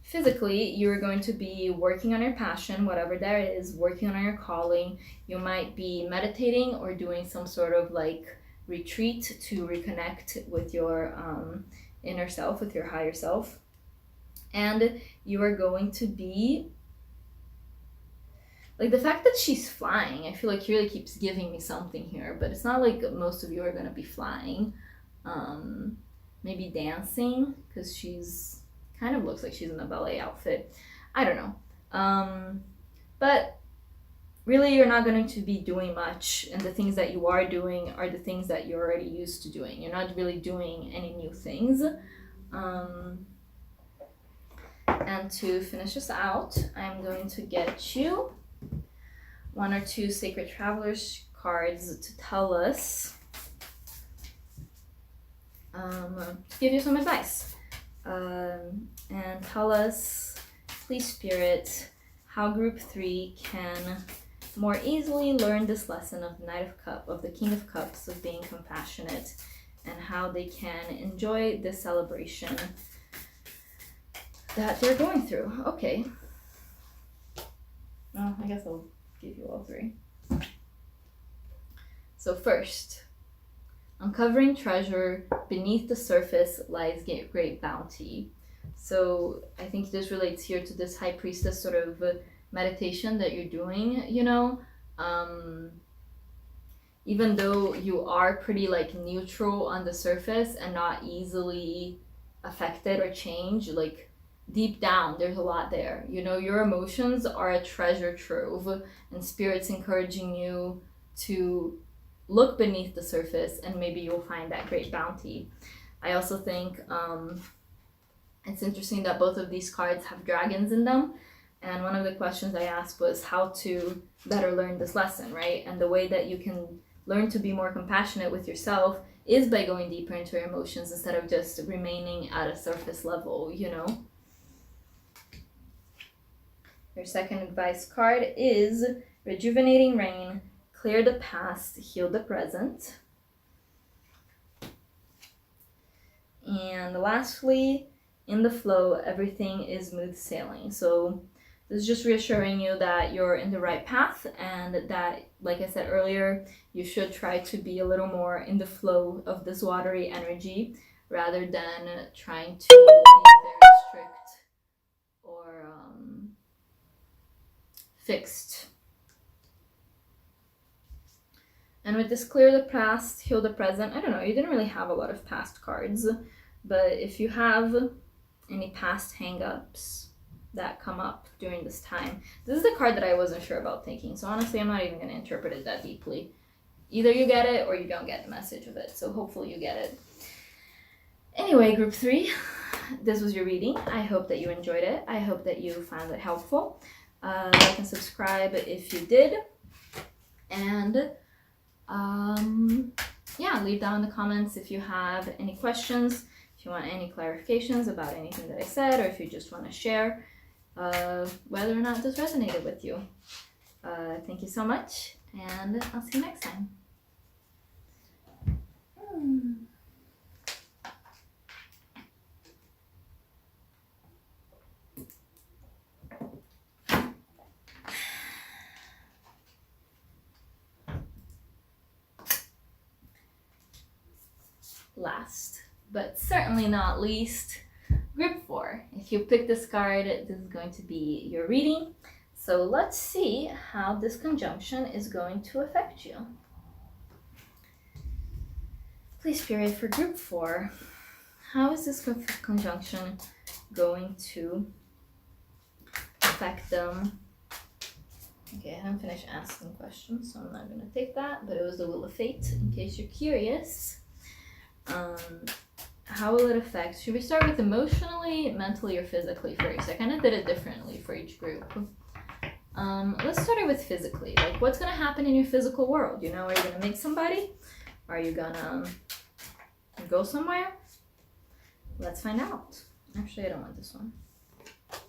Physically, you're going to be working on your passion, whatever that is, working on your calling. You might be meditating or doing some sort of like retreat to reconnect with your inner self, with your higher self. And you are going to be, like, the fact that she's flying, I feel like he really keeps giving me something here, but it's not like most of you are going to be flying. Maybe dancing, because she's kind of looks like she's in a ballet outfit. I don't know. But really, you're not going to be doing much, and the things that you are doing are the things that you're already used to doing. You're not really doing any new things. And to finish us out, I'm going to get you 1 or 2 Sacred Travelers cards to tell us, to give you some advice. And tell us, please Spirit, how Group 3 can more easily learn this lesson of the Knight of Cups, of the King of Cups, of being compassionate, and how they can enjoy this celebration that they're going through. Okay. Well, I guess I'll give you all 3. So first, uncovering treasure beneath the surface lies great bounty. So I think this relates here to this High Priestess sort of meditation that you're doing, you know. Even though you are pretty like neutral on the surface and not easily affected or changed, like deep down there's a lot there, you know. Your emotions are a treasure trove, and Spirit's encouraging you to look beneath the surface and maybe you'll find that great bounty. I also think it's interesting that both of these cards have dragons in them, and one of the questions I asked was how to better learn this lesson, right? And the way that you can learn to be more compassionate with yourself is by going deeper into your emotions instead of just remaining at a surface level, you know. Your second advice card is Rejuvenating Rain. Clear the past, heal the present. And lastly, in the flow, everything is smooth sailing. So this is just reassuring you that you're in the right path, and that, like I said earlier, you should try to be a little more in the flow of this watery energy rather than trying to be very strict or fixed. And with this clear the past, heal the present, I don't know, you didn't really have a lot of past cards, but if you have any past hang-ups that come up during this time, this is the card that I wasn't sure about taking, so honestly I'm not even going to interpret it that deeply. Either you get it or you don't get the message of it, so hopefully you get it. Anyway, Group 3, this was your reading. I hope that you enjoyed it. I hope that you found it helpful. Like and subscribe if you did, and yeah, leave down in the comments if you have any questions, if you want any clarifications about anything that I said, or if you just want to share whether or not this resonated with you. Thank you so much, and I'll see you next time. Last, but certainly not least, Group 4. If you pick this card, this is going to be your reading. So let's see how this conjunction is going to affect you. Please, Spirit, for Group 4, how is this conjunction going to affect them? Okay, I haven't finished asking questions, so I'm not going to take that, but it was the Wheel of Fate, in case you're curious. How will it affect? Should we start with emotionally, mentally, or physically first? I kind of did it differently for each group. Let's start it with physically. Like, what's going to happen in your physical world? You know, are you going to meet somebody? Are you going to go somewhere? Let's find out. Actually, I don't want this one.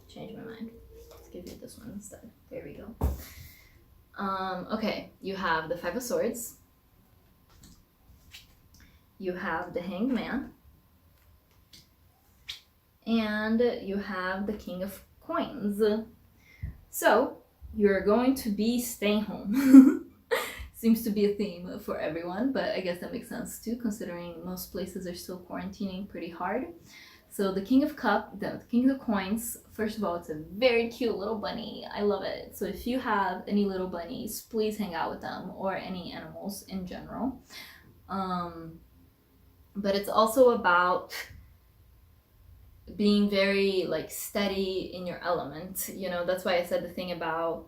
Change my mind. Let's give you this one instead. There we go. Okay, you have the Five of Swords. You have the Hanged Man, and you have the King of Coins. So you're going to be staying home. Seems to be a theme for everyone, but I guess that makes sense too, considering most places are still quarantining pretty hard. So the King of Coins, first of all, it's a very cute little bunny. I love it. So if you have any little bunnies, please hang out with them, or any animals in general. But it's also about being very like steady in your element. You know, that's why I said the thing about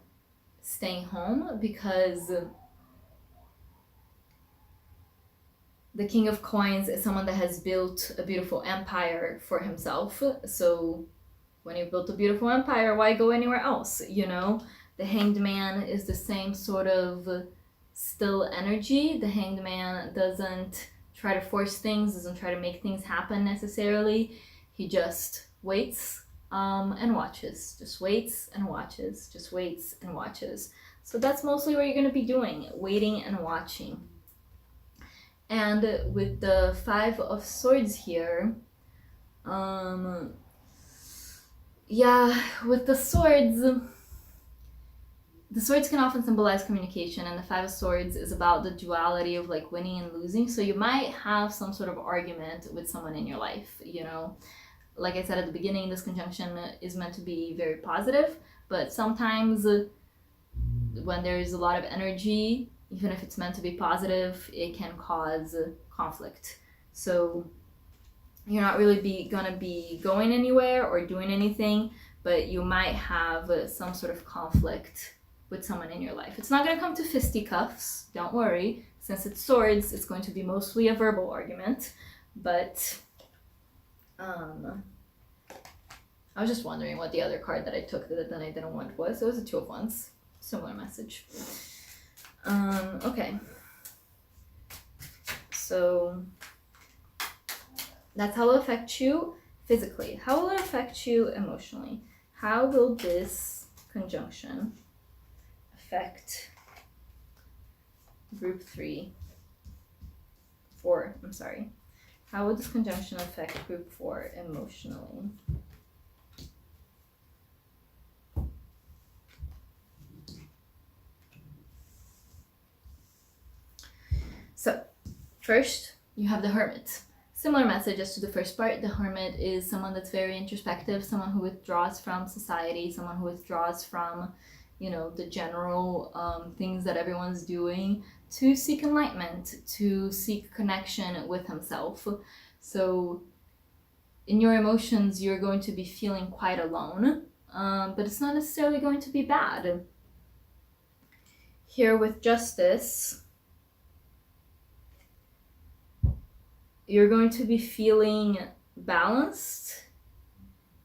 staying home, because the King of Coins is someone that has built a beautiful empire for himself. So When you built a beautiful empire, why go anywhere else? You know, the Hanged Man is the same sort of still energy. The Hanged Man doesn't try to force things, doesn't try to make things happen necessarily. He just waits and watches. Just waits and watches. Just waits and watches. So that's mostly what you're going to be doing, waiting and watching. And with the Five of Swords here, yeah, with the swords can often symbolize communication, and the Five of Swords is about the duality of like winning and losing. So you might have some sort of argument with someone in your life, you know. Like I said at the beginning, this conjunction is meant to be very positive, but sometimes when there's a lot of energy, even if it's meant to be positive, it can cause conflict. So you're not really gonna be going anywhere or doing anything, but you might have some sort of conflict with someone in your life. It's not gonna come to fisticuffs, don't worry. Since it's swords, it's going to be mostly a verbal argument, but I was just wondering what the other card that I took that I didn't want was. It was a Two of Wands. Similar message. Okay. So that's how it will affect you physically. How will it affect you emotionally? How will this conjunction affect group 4? I'm sorry. How will this conjunction affect group 4 emotionally? So, first, you have the Hermit. Similar message as to the first part. The Hermit is someone that's very introspective, someone who withdraws from society, someone who withdraws from, you know, the general things that everyone's doing to seek enlightenment, to seek connection with himself. So, in your emotions, you're going to be feeling quite alone, but it's not necessarily going to be bad. Here with Justice, you're going to be feeling balanced,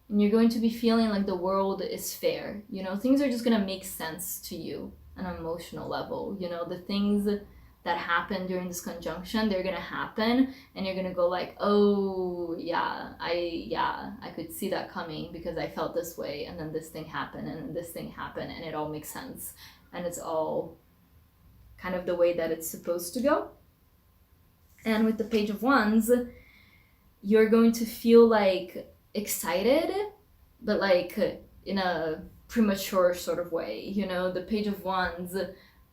and you're going to be feeling like the world is fair. You know, things are just going to make sense to you on an emotional level. You know, the things that happen during this conjunction, they're going to happen, and you're going to go like, oh, I could see that coming because I felt this way, and then this thing happened, and then this thing happened, and it all makes sense. And it's all kind of the way that it's supposed to go. And with the Page of Wands, you're going to feel like excited, but like in a premature sort of way. You know, the Page of Wands,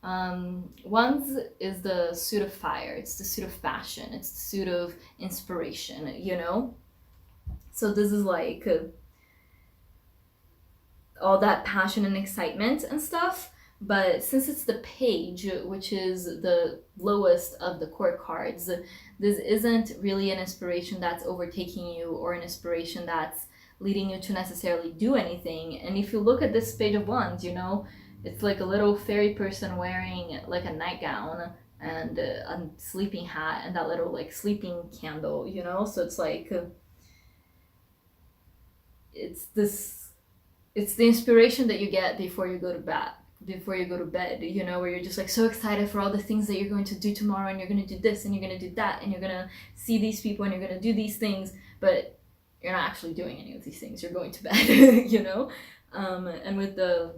Wands is the suit of fire. It's the suit of fashion. It's the suit of inspiration, you know? So this is like all that passion and excitement and stuff. But since it's the Page, which is the lowest of the court cards, this isn't really an inspiration that's overtaking you or an inspiration that's leading you to necessarily do anything. And if you look at this Page of Wands, you know, it's like a little fairy person wearing like a nightgown and a sleeping hat and that little like sleeping candle, you know? So it's like, it's the inspiration that you get before you go to bed, you know, where you're just like so excited for all the things that you're going to do tomorrow, and you're going to do this and you're going to do that, and you're going to see these people and you're going to do these things, but you're not actually doing any of these things. You're going to bed, you know. And with the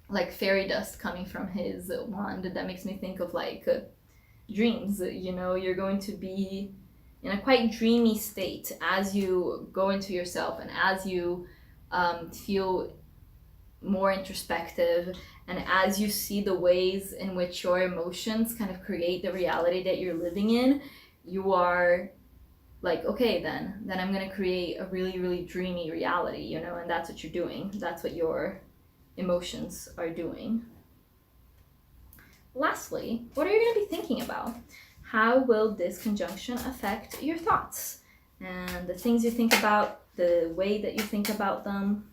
like fairy dust coming from his wand, that makes me think of like dreams, you know. You're going to be in a quite dreamy state as you go into yourself and as you feel more introspective, and as you see the ways in which your emotions kind of create the reality that you're living in, you are like, okay, then I'm gonna create a really, really dreamy reality, you know. And that's what you're doing. That's what your emotions are doing. Lastly, what are you gonna be thinking about? How will this conjunction affect your thoughts and the things you think about, the way that you think about them?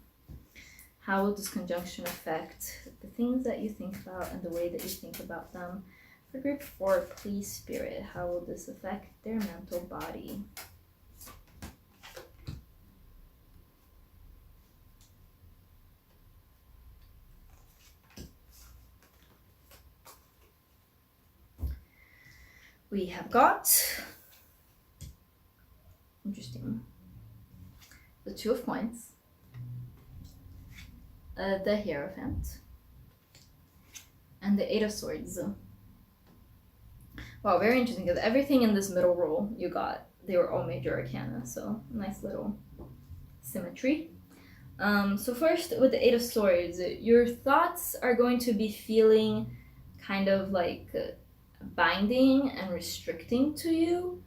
How will this conjunction affect the things that you think about and the way that you think about them? For group 4, please, Spirit, how will this affect their mental body? we have got, interesting, the Two of Coins, the Hierophant, and the Eight of Swords. Wow, very interesting, because everything in this middle row you got, they were all major arcana, so nice little symmetry. So first, with the Eight of Swords, your thoughts are going to be feeling kind of like binding and restricting to you,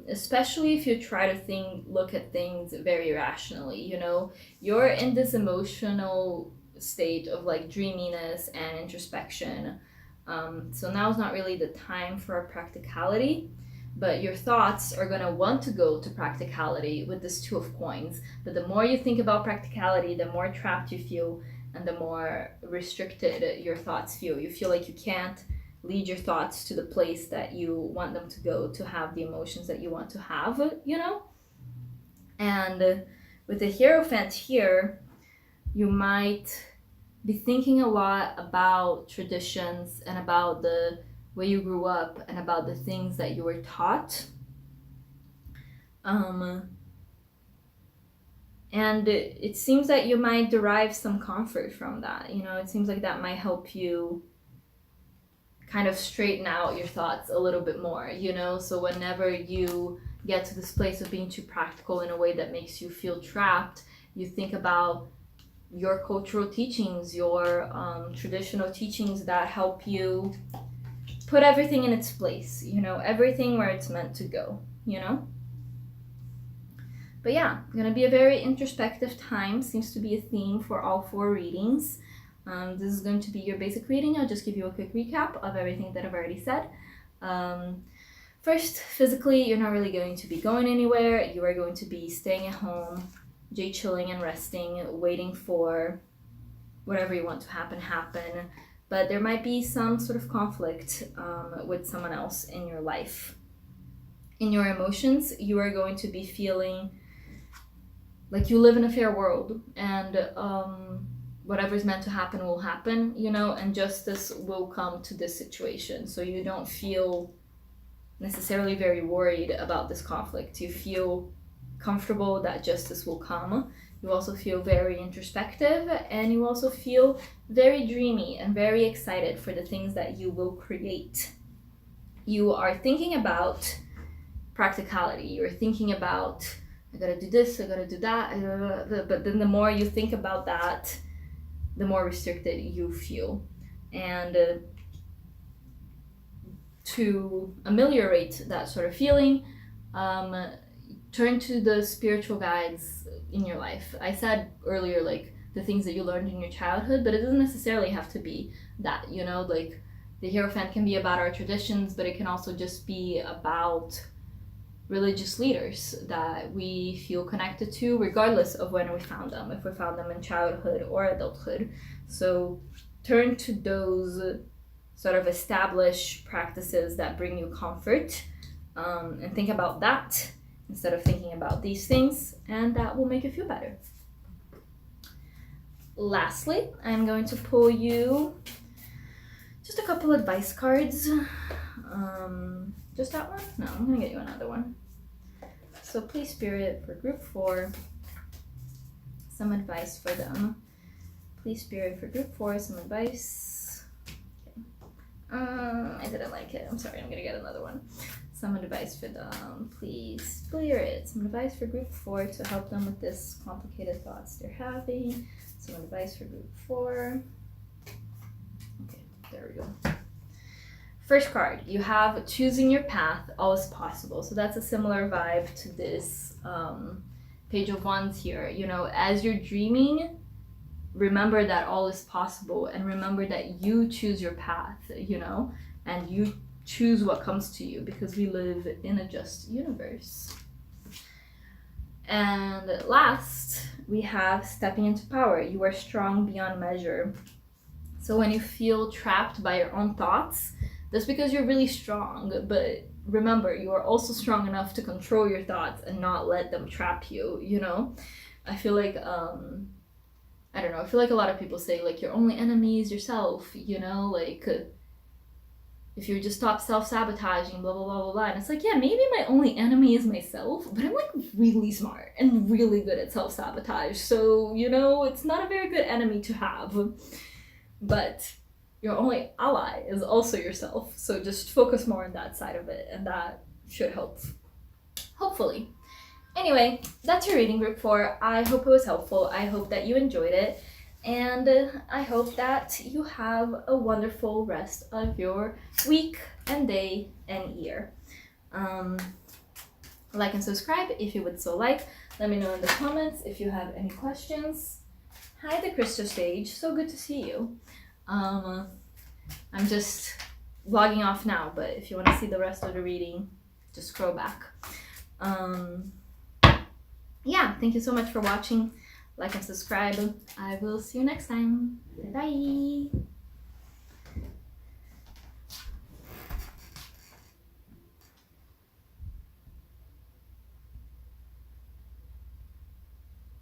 especially if you try to look at things very rationally. You know, you're in this emotional state of like dreaminess and introspection. So now is not really the time for a practicality, but your thoughts are going to want to go to practicality with this Two of Coins. But the more you think about practicality, the more trapped you feel and the more restricted your thoughts feel. You feel like you can't lead your thoughts to the place that you want them to go to have the emotions that you want to have, you know? And with the Hierophant here, you might be thinking a lot about traditions and about the way you grew up and about the things that you were taught. And it seems that you might derive some comfort from that. You know, it seems like that might help you kind of straighten out your thoughts a little bit more, you know? So whenever you get to this place of being too practical in a way that makes you feel trapped, you think about your cultural teachings, your traditional teachings that help you put everything in its place, you know, everything where it's meant to go, you know? But yeah, gonna be a very introspective time. Seems to be a theme for all 4 readings. This is going to be your basic reading. I'll just give you a quick recap of everything that I've already said. First, physically, you're not really going to be going anywhere. You are going to be staying at home, chilling and resting, waiting for whatever you want to happen. But there might be some sort of conflict with someone else in your life. In your emotions, you are going to be feeling like you live in a fair world, and whatever's meant to happen will happen, you know, and justice will come to this situation. So you don't feel necessarily very worried about this conflict. You feel comfortable that justice will come. You also feel very introspective, and you also feel very dreamy and very excited for the things that you will create. You are thinking about practicality. You're thinking about, I gotta do this, I gotta do that, but then the more you think about that, the more restricted you feel. And to ameliorate that sort of feeling, turn to the spiritual guides in your life. I said earlier, like, the things that you learned in your childhood, but it doesn't necessarily have to be that, you know, like, the Hierophant can be about our traditions, but it can also just be about religious leaders that we feel connected to, regardless of when we found them, if we found them in childhood or adulthood. So turn to those sort of established practices that bring you comfort, and think about that instead of thinking about these things, and that will make you feel better. Lastly, I'm going to pull you just a couple advice cards. Just that one? No, I'm gonna get you another one. So please, Spirit, for group 4, some advice for them. Please, Spirit, for group 4, some advice. Okay. I didn't like it. I'm sorry, I'm gonna get another one. Some advice for them. Please, Spirit, some advice for group 4 to help them with this complicated thoughts they're having. Some advice for group 4. Okay, there we go. First card, you have choosing your path, all is possible. So that's a similar vibe to this Page of Wands here. You know, as you're dreaming, remember that all is possible, and remember that you choose your path, you know, and you choose what comes to you, because we live in a just universe. And last, we have stepping into power. You are strong beyond measure. So when you feel trapped by your own thoughts, that's because you're really strong, but remember, you are also strong enough to control your thoughts and not let them trap you, you know? I feel like, I don't know, I feel like a lot of people say, like, your only enemy is yourself, you know? Like, if you just stop self-sabotaging, blah, blah, blah, blah, blah. And it's like, yeah, maybe my only enemy is myself, but I'm like really smart and really good at self-sabotage. So, you know, it's not a very good enemy to have. But your only ally is also yourself. So just focus more on that side of it, and that should help. Hopefully. Anyway, that's your reading group 4. I hope it was helpful. I hope that you enjoyed it. And I hope that you have a wonderful rest of your week and day and year. Like and subscribe if you would so like. Let me know in the comments if you have any questions. Hi, the Crystal Stage. So good to see you. I'm just logging off now, but if you want to see the rest of the reading, just scroll back. Yeah, thank you so much for watching. Like and subscribe. I will see you next time. Bye.